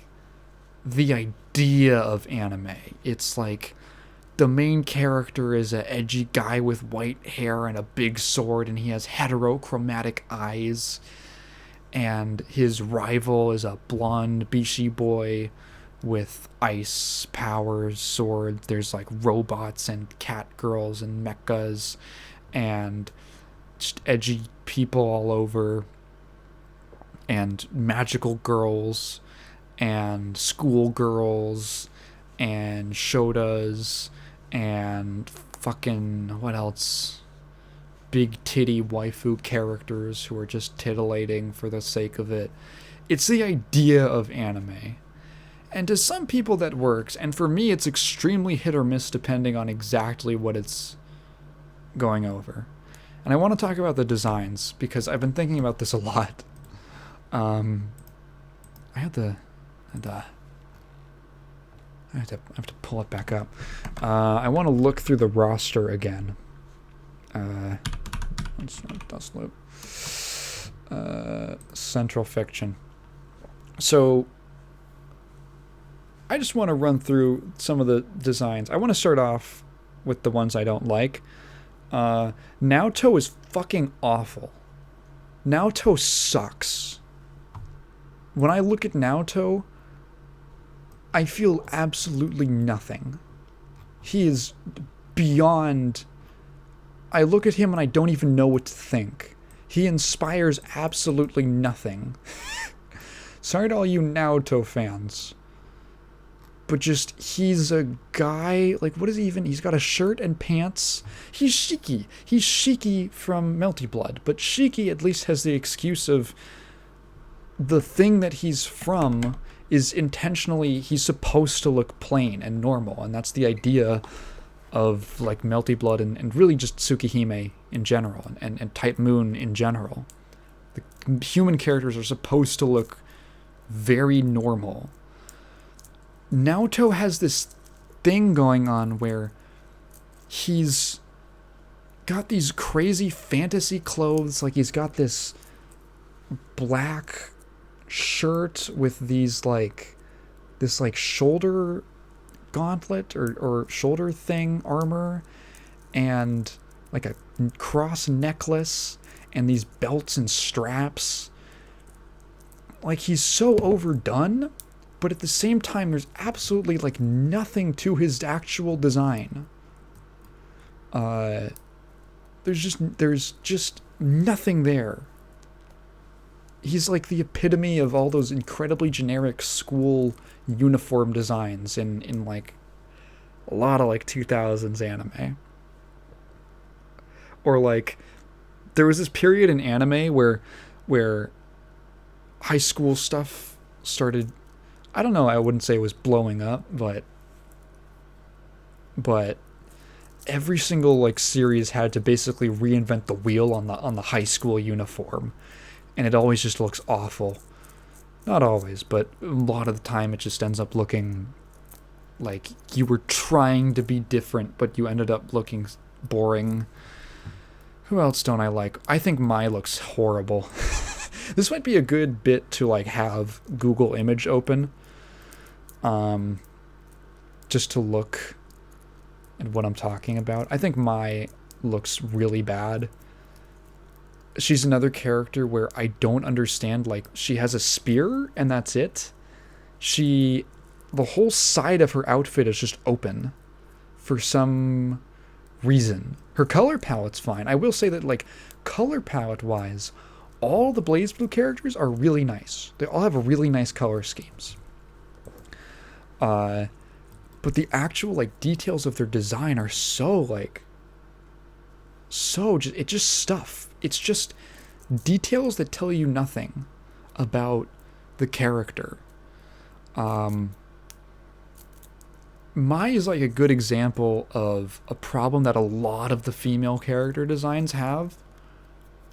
the idea of anime. It's like the main character is an edgy guy with white hair and a big sword, and he has heterochromatic eyes. And his rival is a blonde Bishi boy with ice powers, swords. There's like robots and cat girls and mechas and just edgy people all over, and magical girls and school girls and shotas and fucking what else? Big titty waifu characters who are just titillating for the sake of it. It's the idea of anime. And to some people that works, and for me it's extremely hit or miss depending on exactly what it's going over. And I want to talk about the designs because I've been thinking about this a lot. I have to pull it back up. I want to look through the roster again. It's not Dust Loop. Central Fiction. So I just want to run through some of the designs. I want to start off with the ones I don't like. Naoto is fucking awful. Naoto sucks. When I look at Naoto, I feel absolutely nothing. He is beyond... I look at him and I don't even know what to think. He inspires absolutely nothing. Sorry to all you Naoto fans. But just, he's a guy, like, what is he even? He's got a shirt and pants. He's Shiki. He's Shiki from Melty Blood. But Shiki at least has the excuse of the thing that he's from is intentionally, he's supposed to look plain and normal. And that's the idea of, like, Melty Blood and really just Tsukihime in general and Type Moon in general. The human characters are supposed to look very normal. Naoto has this thing going on where he's got these crazy fantasy clothes. Like, he's got this black shirt with these like this like shoulder gauntlet or shoulder thing armor, and like a cross necklace and these belts and straps. Like, he's so overdone, but at the same time there's absolutely like nothing to his actual design. There's just nothing there. He's like the epitome of all those incredibly generic school uniform designs in like a lot of like 2000s anime. Or like there was this period in anime where high school stuff started, I don't know, I wouldn't say it was blowing up, but every single like series had to basically reinvent the wheel on the high school uniform. And it always just looks awful. Not always, but a lot of the time it just ends up looking like you were trying to be different, but you ended up looking boring. Who else don't I like? I think Mai looks horrible. This might be a good bit to like have Google Image open. Just to look at what I'm talking about. I think Mai looks really bad. She's another character where I don't understand, like, she has a spear and that's it. The whole side of her outfit is just open for some reason. Her color palette's fine. I will say that, like, color palette wise, all the BlazBlue characters are really nice. They all have really nice color schemes. But the actual, like, details of their design are it's just stuff. It's just details that tell you nothing about the character. Mai is like a good example of a problem that a lot of the female character designs have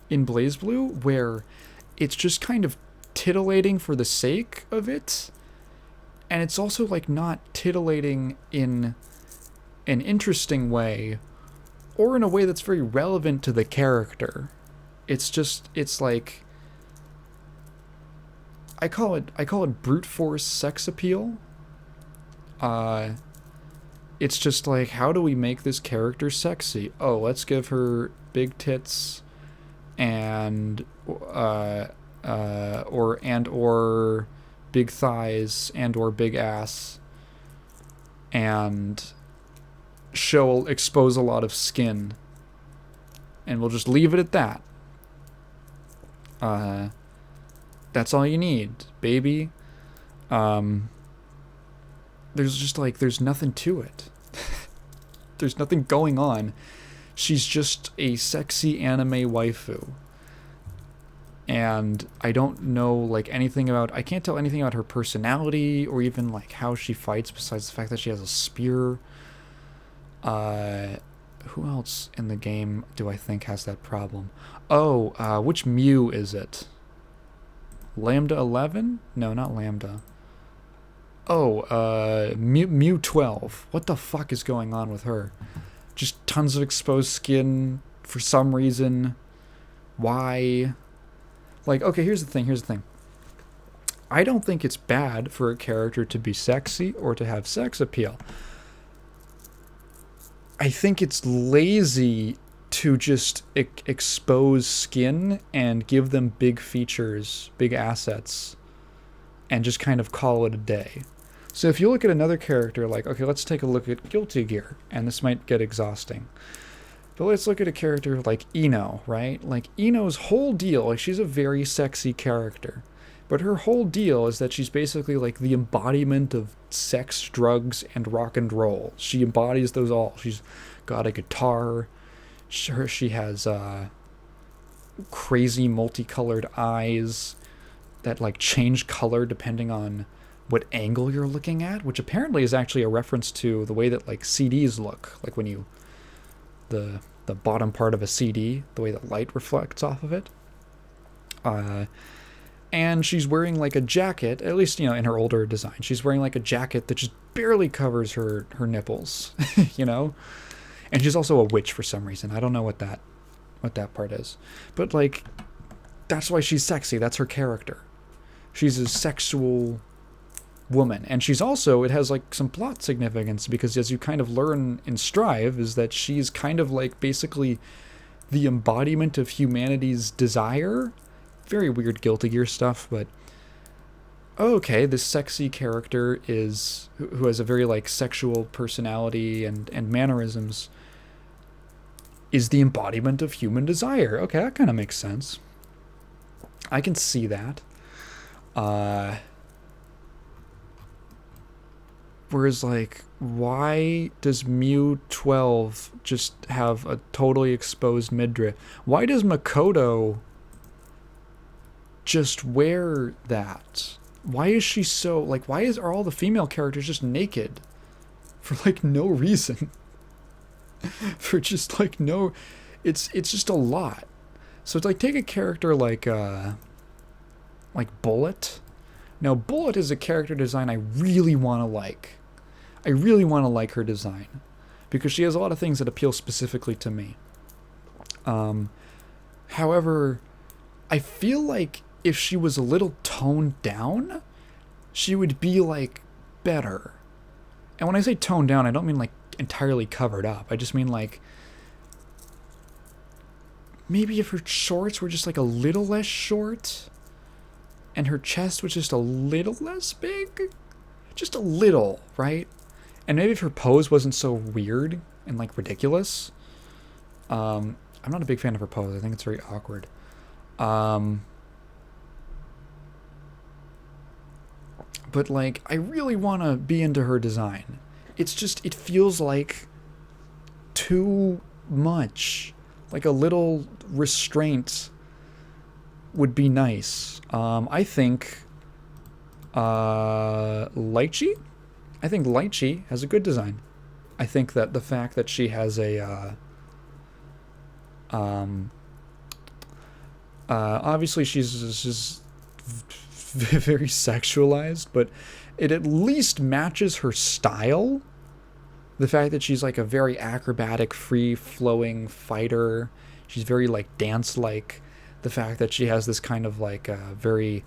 in BlazBlue, where it's just kind of titillating for the sake of it, and it's also like not titillating in an interesting way or in a way that's very relevant to the character. It's like, I call it brute force sex appeal. It's just like, how do we make this character sexy? Oh, let's give her big tits and big thighs and or big ass, and expose a lot of skin, and we'll just leave it at that. That's all you need, baby. There's just like, there's nothing to it. There's nothing going on. She's just a sexy anime waifu. And I don't know like anything about, I can't tell anything about her personality or even like how she fights besides the fact that she has a spear. Who else in the game do I think has that problem? Oh, which Mew is it? Lambda 11? No, not Lambda. Oh, Mew 12. What the fuck is going on with her? Just tons of exposed skin for some reason. Why? Like, okay, here's the thing. I don't think it's bad for a character to be sexy or to have sex appeal. I think it's lazy to just expose skin and give them big features, big assets, and just kind of call it a day. So if you look at another character, like, okay, let's take a look at Guilty Gear, and this might get exhausting. But let's look at a character like Ino, right? Like, Ino's whole deal, like, she's a very sexy character. But her whole deal is that she's basically like the embodiment of sex, drugs, and rock and roll. She embodies those all. She's got a guitar. She has crazy multicolored eyes that like change color depending on what angle you're looking at, which apparently is actually a reference to the way that like CDs look. Like when you, the bottom part of a CD, the way that light reflects off of it. And she's wearing like a jacket, at least, you know, in her older design. She's wearing like a jacket that just barely covers her nipples, you know? And she's also a witch for some reason. I don't know what that part is. But like, that's why she's sexy. That's her character. She's a sexual woman. And she's also, it has like some plot significance because as you kind of learn in Strive is that she's kind of like basically the embodiment of humanity's desire. Very weird Guilty Gear stuff, but okay, this sexy character is who has a very like sexual personality and mannerisms is the embodiment of human desire. Okay, that kind of makes sense. I can see that. Whereas like, why does Mew 12 just have a totally exposed midriff? Why does Makoto just wear that? Why is she so like, are all the female characters just naked for like no reason? For just like no, it's just a lot. So it's like, take a character like Bullet. Now Bullet is a character design I really want to like. I really want to like her design because she has a lot of things that appeal specifically to me. However, I feel like if she was a little toned down, she would be like better. And when I say toned down, I don't mean like entirely covered up. I just mean like maybe if her shorts were just like a little less short and her chest was just a little less big, just a little, right? And maybe if her pose wasn't so weird and like ridiculous. I'm not a big fan of her pose. I think it's very awkward. But like, I really want to be into her design. It's just, it feels like too much. Like a little restraint would be nice. I think Lychee? I think Lychee has a good design. I think that the fact that she has a obviously she's just very sexualized, but it at least matches her style. The fact that she's like a very acrobatic, free-flowing fighter. She's very like dance-like. The fact that she has this kind of like very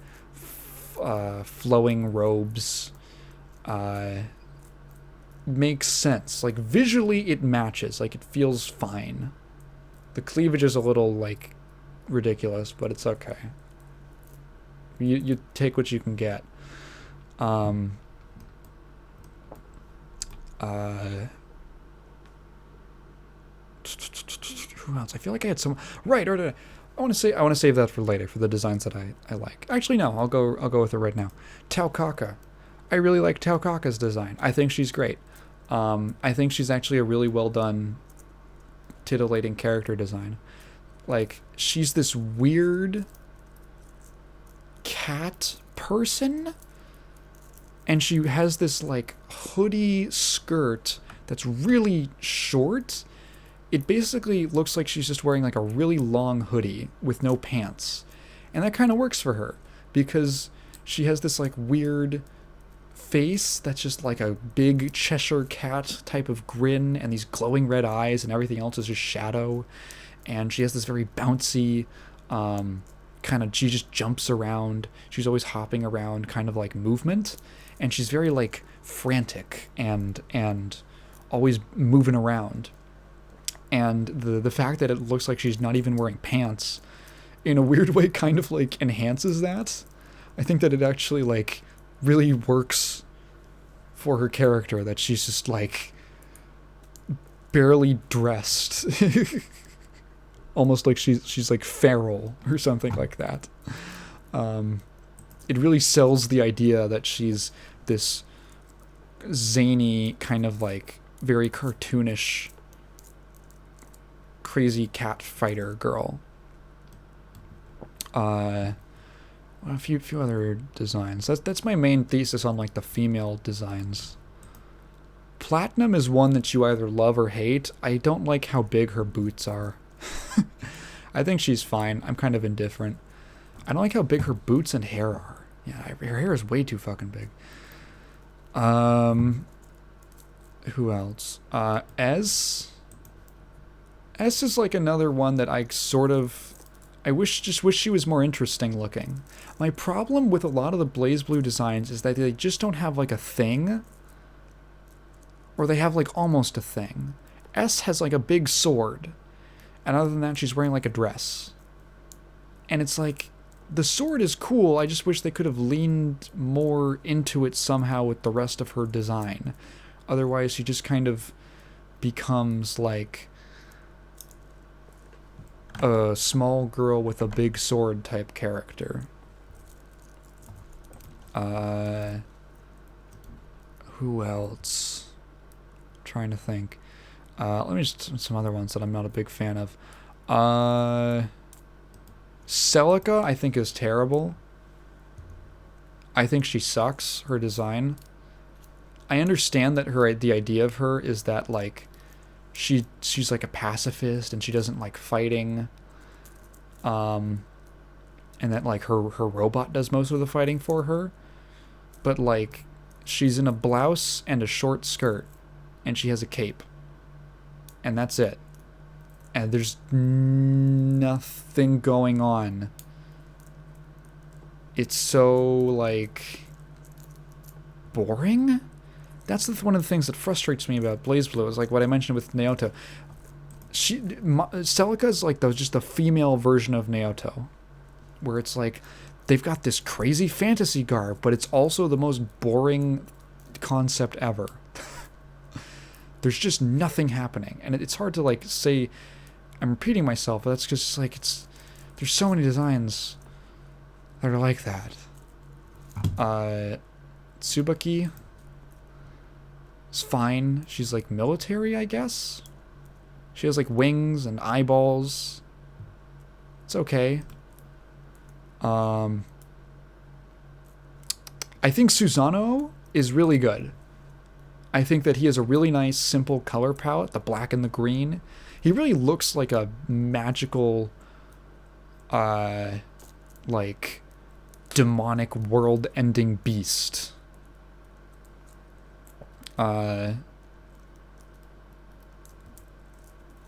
flowing robes makes sense. Like visually it matches. Like it feels fine. The cleavage is a little like ridiculous, but it's okay. You take what you can get. Um, who else? I feel like I had some. Right, or I want to save that for later for the designs that I like. Actually, no, I'll go with it right now. Taukaka. I really like Taukaka's design. I think she's great. I think she's actually a really well done, titillating character design. Like, she's this weird cat person, and she has this like hoodie skirt that's really short. It basically looks like she's just wearing like a really long hoodie with no pants, and that kind of works for her because she has this like weird face that's just like a big Cheshire cat type of grin and these glowing red eyes, and everything else is just shadow. And she has this very bouncy kind of, she just jumps around. She's always hopping around, kind of like movement, and she's very like frantic and always moving around. And the fact that it looks like she's not even wearing pants in a weird way kind of like enhances that. I think that it actually like really works for her character, that she's just like barely dressed. Almost like she's like feral or something like that. It really sells the idea that she's this zany kind of like very cartoonish crazy cat fighter girl. A few other designs. That's my main thesis on like the female designs. Platinum is one that you either love or hate. I don't like how big her boots are. I think she's fine. I'm kind of indifferent. I don't like how big her boots and hair are. Yeah, her hair is way too fucking big. Who else? S is like another one that I sort of... I wish she was more interesting looking. My problem with a lot of the BlazBlue designs is that they just don't have like a thing. Or they have like almost a thing. S has like a big sword. And other than that, she's wearing like a dress. And it's like, the sword is cool, I just wish they could have leaned more into it somehow with the rest of her design. Otherwise, she just kind of becomes like a small girl with a big sword type character. Who else? I'm trying to think. Let me just some other ones that I'm not a big fan of. Celica, I think, is terrible. I think she sucks, her design. I understand that the idea of her is that like she's like a pacifist and she doesn't like fighting. And that like her robot does most of the fighting for her. But like she's in a blouse and a short skirt and she has a cape. And that's it. And there's nothing going on. It's so, like, boring? That's one of the things that frustrates me about BlazBlue, is like what I mentioned with Naoto. Celica is like just the female version of Naoto. Where it's like, they've got this crazy fantasy garb, but it's also the most boring concept ever. There's just nothing happening, and it's hard to like say. I'm repeating myself, but that's just like there's so many designs that are like that. Tsubaki is fine. She's like military, I guess. She has like wings and eyeballs. It's okay. I think Susano is really good. I think that he has a really nice, simple color palette, the black and the green. He really looks like a magical, like, demonic world-ending beast.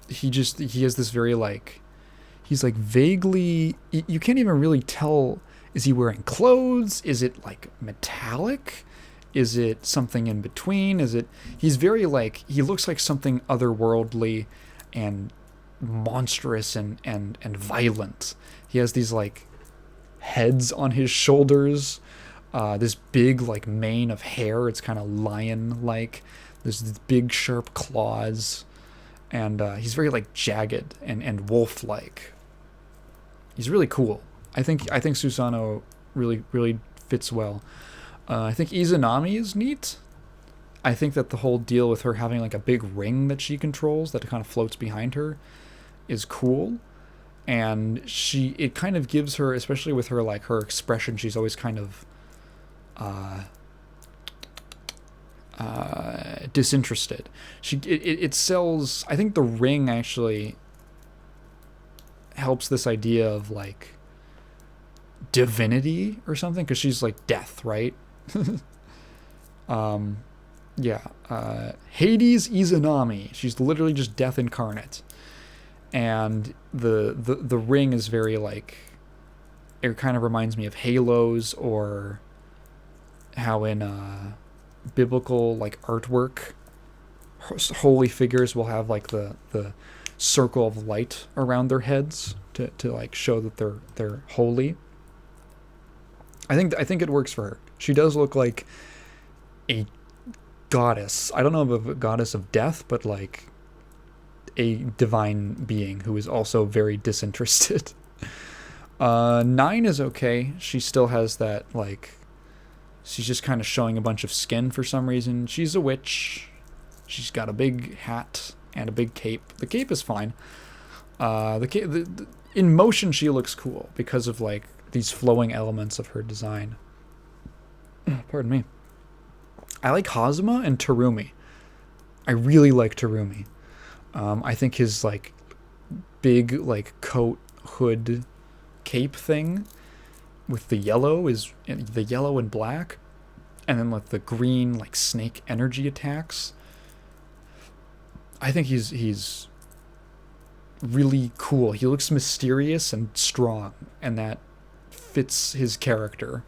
He has this very, like, he's, like, vaguely, you can't even really tell, is he wearing clothes? Is it, like, metallic? Is it something in between? He's very, like, he looks like something otherworldly and monstrous and violent. He has these like heads on his shoulders. This big like mane of hair. It's kind of lion-like. There's these big sharp claws, and he's very like jagged and wolf-like. He's really cool. I think Susanoo really fits well. I think Izanami is neat. I think that the whole deal with her having like a big ring that she controls that kind of floats behind her is cool. And it kind of gives her, especially with her like her expression, she's always kind of disinterested. It sells. I think the ring actually helps this idea of like divinity or something, because she's like death, right? Hades Izanami. She's literally just death incarnate. And the ring is very like, it kind of reminds me of halos, or how in biblical like artwork, holy figures will have like the circle of light around their heads to like show that they're holy. I think it works for her. She does look like a goddess. I don't know if a goddess of death, but like a divine being who is also very disinterested. 9 is okay. She still has that like, she's just kind of showing a bunch of skin for some reason. She's a witch. She's got a big hat and a big cape. The cape is fine. In motion she looks cool because of like these flowing elements of her design. Pardon me. I like Hazuma and Terumi. I really like Terumi. I think his like big like coat hood cape thing with the yellow and black, and then like the green like snake energy attacks. I think he's really cool. He looks mysterious and strong, and that fits his character.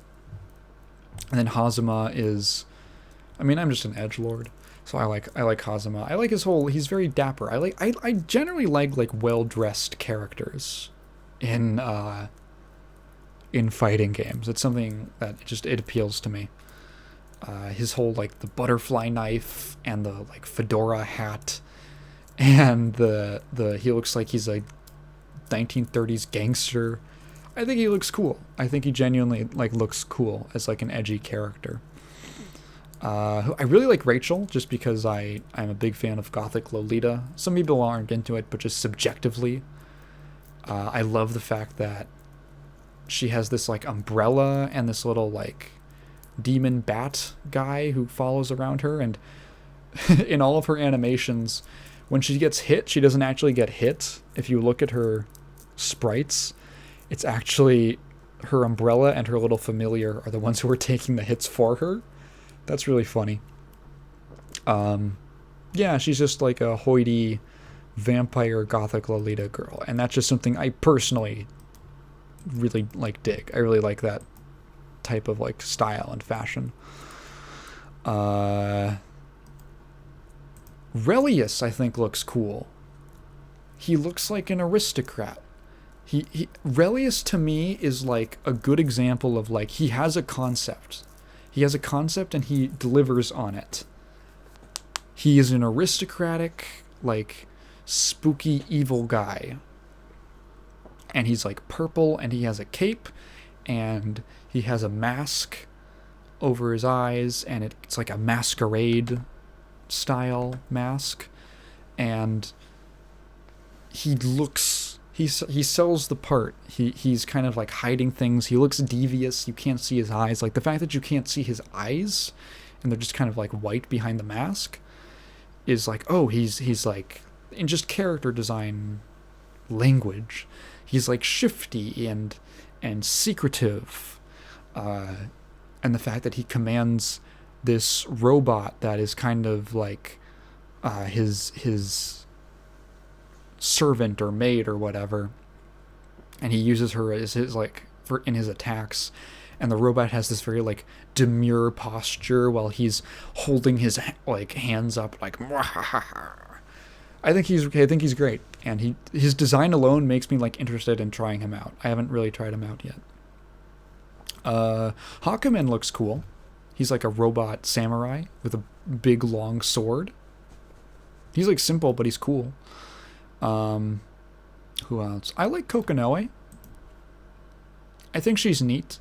And then Hazuma is, I mean, I'm just an edgelord, so I like Hazuma. I like his whole, he's very dapper. I generally like well-dressed characters in fighting games. It's something that it appeals to me. His whole like the butterfly knife and the like fedora hat, and the he looks like he's a 1930s gangster. I think he looks cool. I think he genuinely like looks cool as like an edgy character. I really like Rachel just because I'm a big fan of Gothic Lolita. Some people aren't into it, but just subjectively, I love the fact that she has this like umbrella and this little like demon bat guy who follows around her, and in all of her animations, when she gets hit, she doesn't actually get hit. If you look at her sprites, it's actually her umbrella and her little familiar are the ones who are taking the hits for her. That's really funny. Yeah, she's just like a hoity vampire Gothic Lolita girl, and that's just something I personally really like dig. I really like that type of like style and fashion. Relius, I think, looks cool. He looks like an aristocrat. Relius to me is like a good example of like, he has a concept. He has a concept and he delivers on it. He is an aristocratic, like, spooky, evil guy. And he's like purple, and he has a cape, and he has a mask over his eyes, and it's like a masquerade style mask. And he sells the part. He's kind of like hiding things. He looks devious. You can't see his eyes. Like the fact that you can't see his eyes and they're just kind of like white behind the mask is like, oh, he's like, in just character design language, he's like shifty and secretive. And the fact that he commands this robot that is kind of like his servant or maid or whatever, and he uses her as his like in his attacks, and the robot has this very like demure posture while he's holding his like hands up like I think he's great, and his design alone makes me like interested in trying him out. I haven't really tried him out yet. Hakumen looks cool. He's like a robot samurai with a big long sword. He's like simple, but he's cool. Who else? I like Kokonoe. I think she's neat.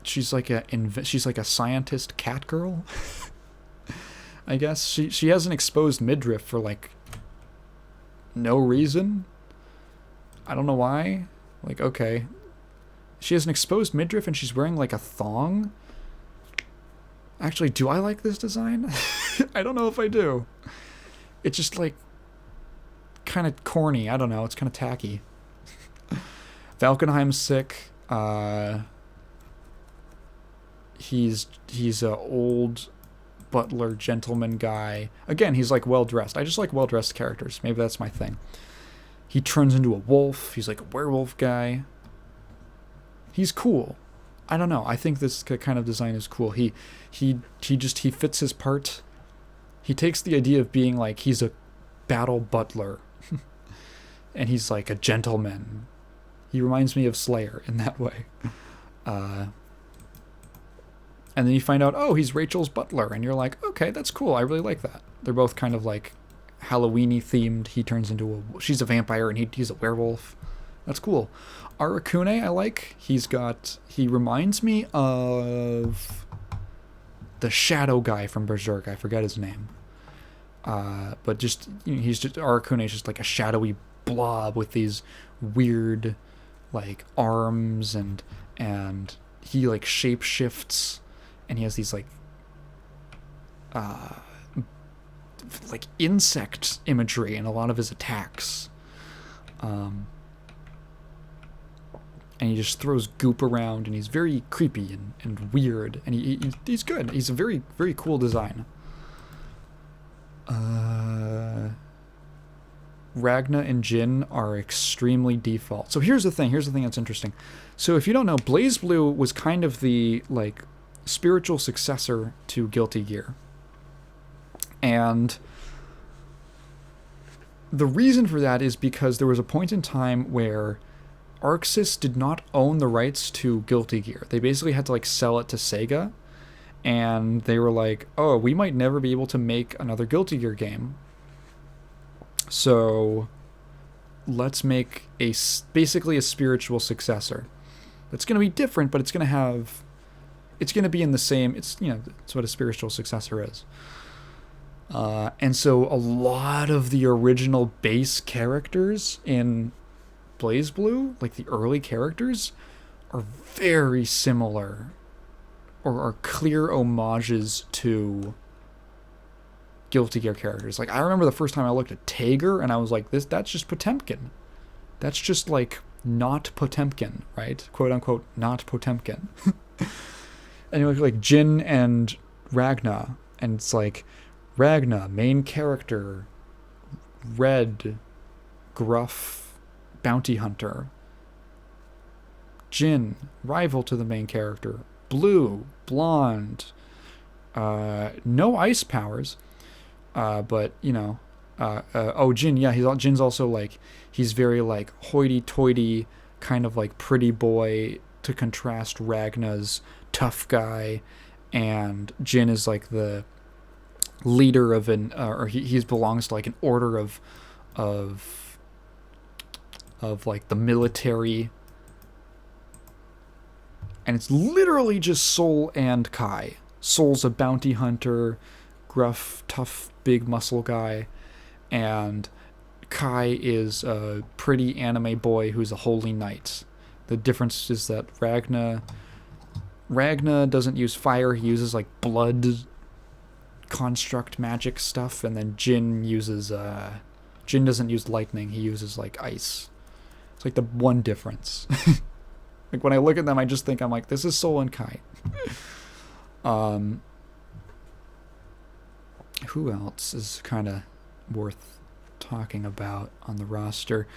She's like a scientist cat girl. I guess she has an exposed midriff for like no reason. I don't know why. Like, okay. She has an exposed midriff and she's wearing like a thong. Actually, do I like this design? I don't know if I do. It's just like kind of corny. I don't know. It's kind of tacky. Valkenheim's sick. He's a old butler gentleman guy. Again, he's like well dressed. I just like well dressed characters. Maybe that's my thing. He turns into a wolf. He's like a werewolf guy. He's cool. I don't know. I think this kind of design is cool. He fits his part. He takes the idea of being like he's a battle butler, and he's like a gentleman. He reminds me of Slayer in that way. And then you find out, oh, he's Rachel's butler, and you're like, okay, that's cool. I really like that. They're both kind of like Halloween-y themed. He turns into she's a vampire, and he's a werewolf. That's cool. Arakune, I like. He reminds me of the shadow guy from Berserk. I forget his name. But just, Arakune is just like a shadowy blob with these weird, like, arms, and he, like, shape-shifts, and he has these, like insect imagery in a lot of his attacks. And he just throws goop around, and he's very creepy and weird, and he's good. He's a very, very cool design. Ragna and Jin are extremely default. So here's the thing that's interesting. So if you don't know, BlazBlue was kind of the, like, spiritual successor to Guilty Gear. And the reason for that is because there was a point in time where Arxis did not own the rights to Guilty Gear. They basically had to, like, sell it to Sega, and they were like, oh, we might never be able to make another Guilty Gear game, so let's make basically a spiritual successor. It's going to be different, but it's going to be in the same, it's what a spiritual successor is. And so a lot of the original base characters in BlazBlue, like the early characters, are very similar, or are clear homages to Guilty Gear characters. Like, I remember the first time I looked at Tager, and I was like, that's just Potemkin. That's just, like, not Potemkin, right? Quote unquote, not Potemkin. And you look like Jin and Ragna, and it's like, Ragna, main character, red, gruff bounty hunter. Jin, rival to the main character. Blue, blonde, no ice powers, but Jin, Jin's also like, he's very like hoity-toity, kind of like pretty boy, to contrast Ragna's tough guy, and Jin is like the leader of he belongs to like an order of like the military, and it's literally just Soul and Kai. Soul's a bounty hunter, gruff, tough, big muscle guy, and Kai is a pretty anime boy who's a holy knight. The difference is that Ragna doesn't use fire, he uses like blood construct magic stuff, and then Jin doesn't use lightning, he uses like ice. It's like the one difference. Like, when I look at them, I just think, I'm like, this is Soul and Kai. Who else is kind of worth talking about on the roster?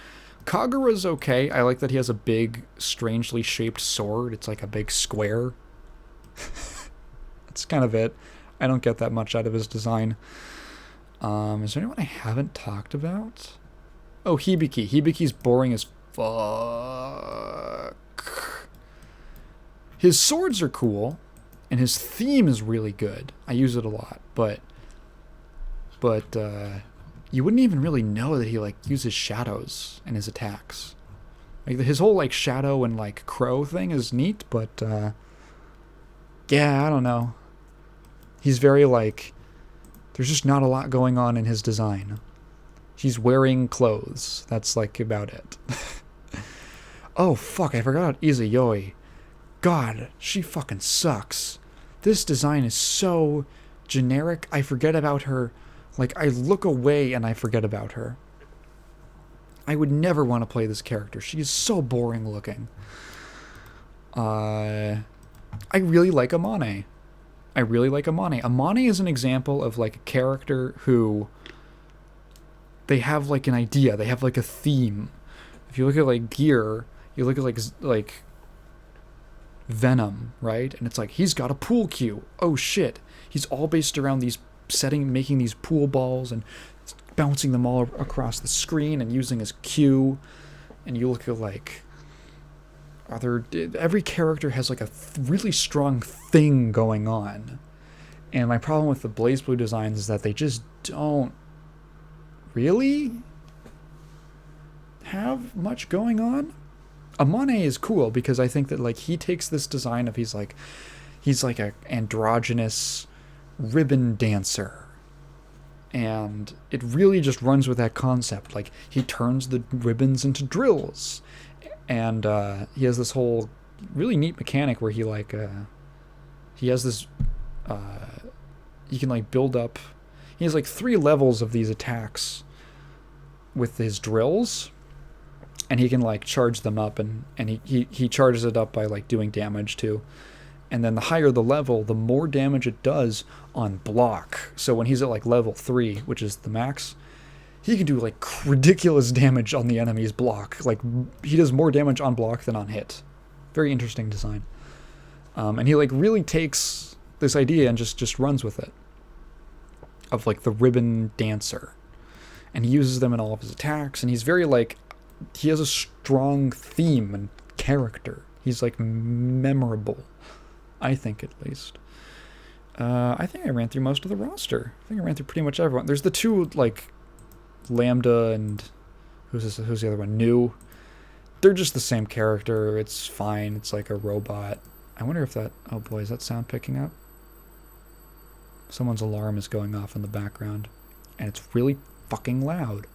Kagura's okay. I like that he has a big, strangely shaped sword. It's like a big square. That's kind of it. I don't get that much out of his design. Is there anyone I haven't talked about? Oh, Hibiki. Hibiki's boring as fuck. His swords are cool, and his theme is really good. I use it a lot, but you wouldn't even really know that he like uses shadows in his attacks. Like his whole like shadow and like crow thing is neat, but yeah, I don't know. He's very like, there's just not a lot going on in his design. He's wearing clothes. That's like about it. Oh fuck, I forgot Izayoi. God, she fucking sucks. This design is so generic, I forget about her. Like, I look away and I forget about her. I would never want to play this character. She is so boring looking. I really like Amane. Amane is an example of, like, a character who... They have, like, an idea. They have, like, a theme. If you look at, like, Gear, you look at, like... Venom, right? And it's like, he's got a pool cue. Oh, shit. He's all based around these... making these pool balls and bouncing them all across the screen and using his cue. And you look at like every character has like a really strong thing going on. And my problem with the BlazBlue designs is that they just don't really have much going on. Amane is cool because I think that like he takes this design of he's like a androgynous ribbon dancer, and it really just runs with that concept. Like he turns the ribbons into drills, and he has this whole really neat mechanic where he like he has this he can like build up, he has like 3 levels of these attacks with his drills, and he can like charge them up, and he charges it up by like doing damage too. And then the higher the level, the more damage it does on block. So when he's at like level 3, which is the max, he can do like ridiculous damage on the enemy's block. Like he does more damage on block than on hit. Very interesting design. And he like really takes this idea and just runs with it. Of like the ribbon dancer. And he uses them in all of his attacks. And he's very like, he has a strong theme and character. He's like memorable. I think, at least. I think I ran through most of the roster. I think I ran through pretty much everyone. There's the 2, like, Lambda and... Who's the other one? New. They're just the same character. It's fine. It's like a robot. I wonder if that... Oh, boy, is that sound picking up? Someone's alarm is going off in the background. And it's really fucking loud.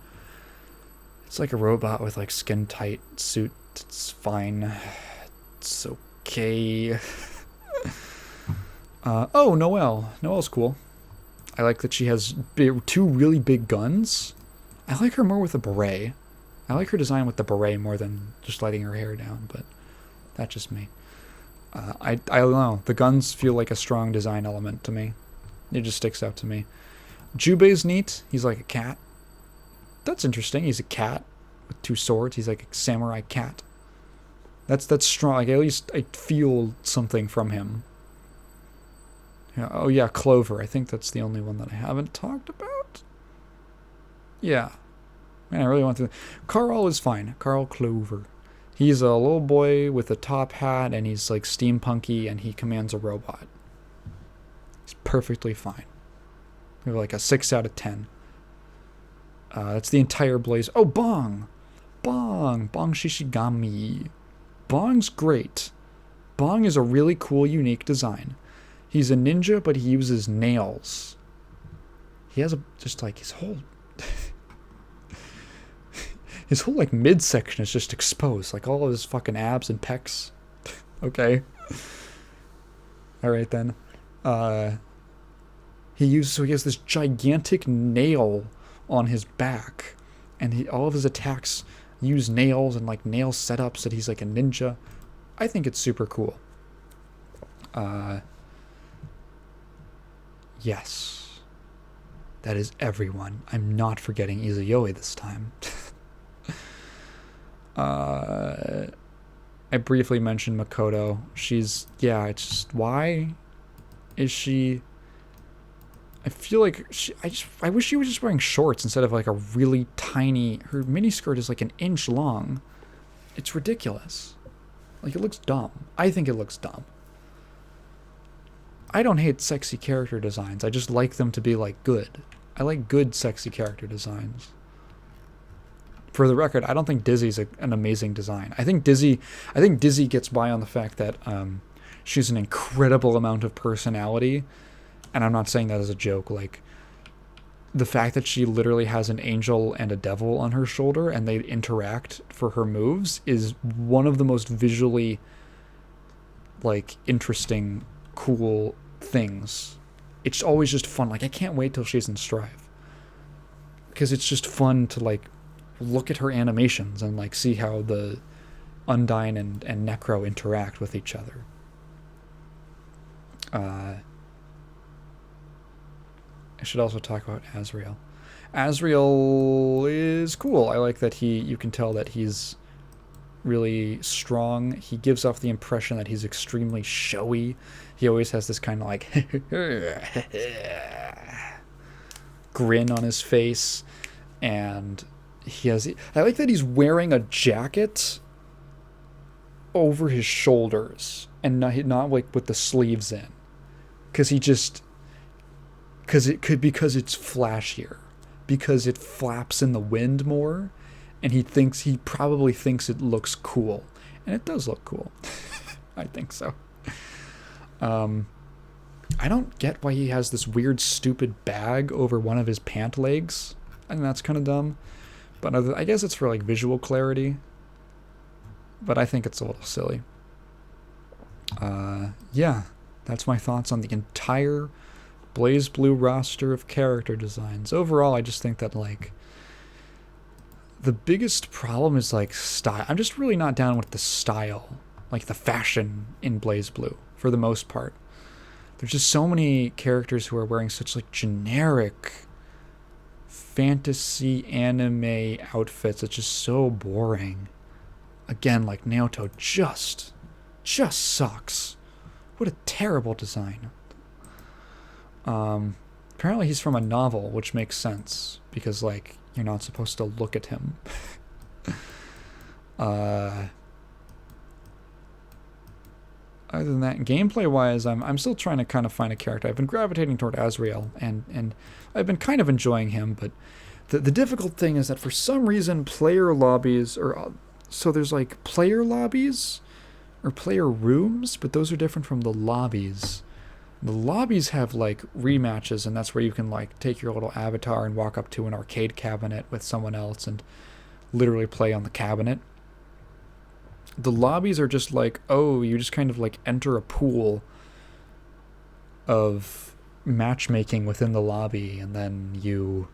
It's like a robot with, like, skin-tight suit. It's fine. It's okay. Oh, Noelle. Noelle's cool. I like that she has 2 really big guns. I like her more with a beret. I like her design with the beret more than just letting her hair down, but that's just me. I don't know. The guns feel like a strong design element to me. It just sticks out to me. Jubei's neat. He's like a cat. That's interesting. He's a cat with 2 swords. He's like a samurai cat. That's strong. Like, at least I feel something from him. Yeah, oh yeah, Clover. I think that's the only one that I haven't talked about. Yeah. Man, I really want to... Carl is fine. Carl Clover. He's a little boy with a top hat, and he's like steampunky, and he commands a robot. He's perfectly fine. Like a 6 out of 10. That's the entire Blaze. Oh, Bong! Bong Shishigami. Bong's great. Bong is a really cool, unique design. He's a ninja, but he uses nails. He has just like his whole... his whole like midsection is just exposed. Like all of his fucking abs and pecs. Okay. Alright then. He has this gigantic nail on his back. And all of his attacks use nails and like nail setups that he's like a ninja. I think it's super cool. Yes. That is everyone. I'm not forgetting Izayoi this time. I briefly mentioned Makoto. She's, yeah, it's just, why is she... I feel like I wish she was just wearing shorts instead of like a really tiny... Her miniskirt is like an inch long. It's ridiculous. Like, it looks dumb. I think it looks dumb. I don't hate sexy character designs. I just like them to be, like, good. I like good, sexy character designs. For the record, I don't think Dizzy's an amazing design. I think Dizzy gets by on the fact that she's an incredible amount of personality, and I'm not saying that as a joke. Like, the fact that she literally has an angel and a devil on her shoulder and they interact for her moves is one of the most visually, like, interesting, cool things. It's always just fun. Like, I can't wait till she's in Strive, because it's just fun to, like, look at her animations and, like, see how the Undyne and Necro interact with each other. I should also talk about Azrael. Azrael is cool. I like that you can tell that he's really strong. He gives off the impression that he's extremely showy. He always has this kind of, like, grin on his face, and I like that he's wearing a jacket over his shoulders and not like with the sleeves in, because it's flashier, because it flaps in the wind more, and he probably thinks it looks cool, and it does look cool. I think so. I don't get why he has this weird stupid bag over one of his pant legs. I think that's kind of dumb. But I guess it's for, like, visual clarity. But I think it's a little silly. Yeah, that's my thoughts on the entire BlazBlue roster of character designs. Overall, I just think that, like, the biggest problem is, like, style. I'm just really not down with the style, like, the fashion in BlazBlue, for the most part. There's just so many characters who are wearing such, like, generic fantasy anime outfits. It's just so boring. Again, like, Naoto just sucks. What a terrible design. Apparently he's from a novel, which makes sense, because, like, you're not supposed to look at him. Other than that, gameplay-wise, I'm still trying to kind of find a character. I've been gravitating toward Azrael, and I've been kind of enjoying him, but the difficult thing is that for some reason player lobbies so there's, like, player lobbies or player rooms, but those are different from the lobbies. The lobbies have, like, rematches, and that's where you can, like, take your little avatar and walk up to an arcade cabinet with someone else and literally play on the cabinet. The lobbies are just like, oh, you just kind of, like, enter a pool of matchmaking within the lobby, and then you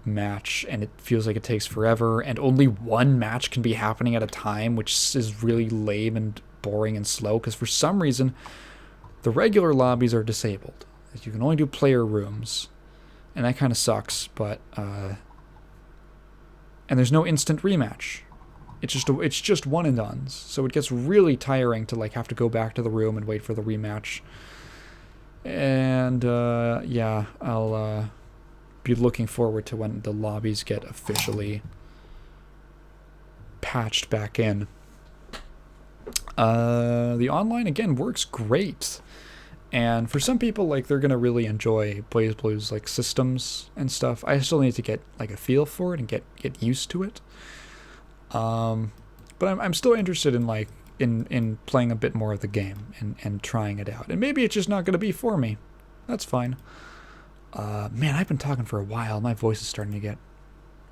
match, and it feels like it takes forever, and only one match can be happening at a time, which is really lame and boring and slow, because for some reason the regular lobbies are disabled. You can only do player rooms, and that kind of sucks. But and there's no instant rematch. It's just one and dones, so it gets really tiring to, like, have to go back to the room and wait for the rematch. And yeah, I'll be looking forward to when the lobbies get officially patched back in. The online, again, works great, and for some people, like, they're gonna really enjoy BlazBlue's, like, systems and stuff. I still need to get, like, a feel for it and get used to it. But I'm still interested in, like, in playing a bit more of the game and trying it out. And maybe it's just not gonna be for me. That's fine. Man, I've been talking for a while. My voice is starting to get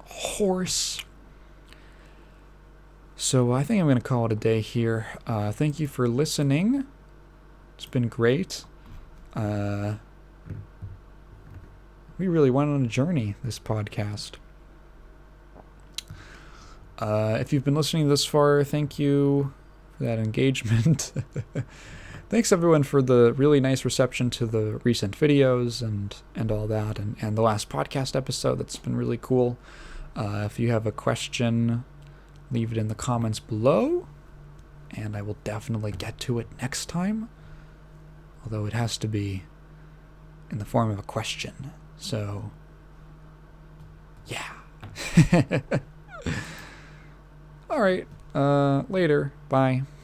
hoarse. So I think I'm going to call it a day here. Thank you for listening. It's been great. We really went on a journey, this podcast. If you've been listening this far, thank you for that engagement. Thanks, everyone, for the really nice reception to the recent videos and all that, and the last podcast episode. That's been really cool. If you have a question, leave it in the comments below, and I will definitely get to it next time. Although it has to be in the form of a question. So, yeah. All right. Later. Bye.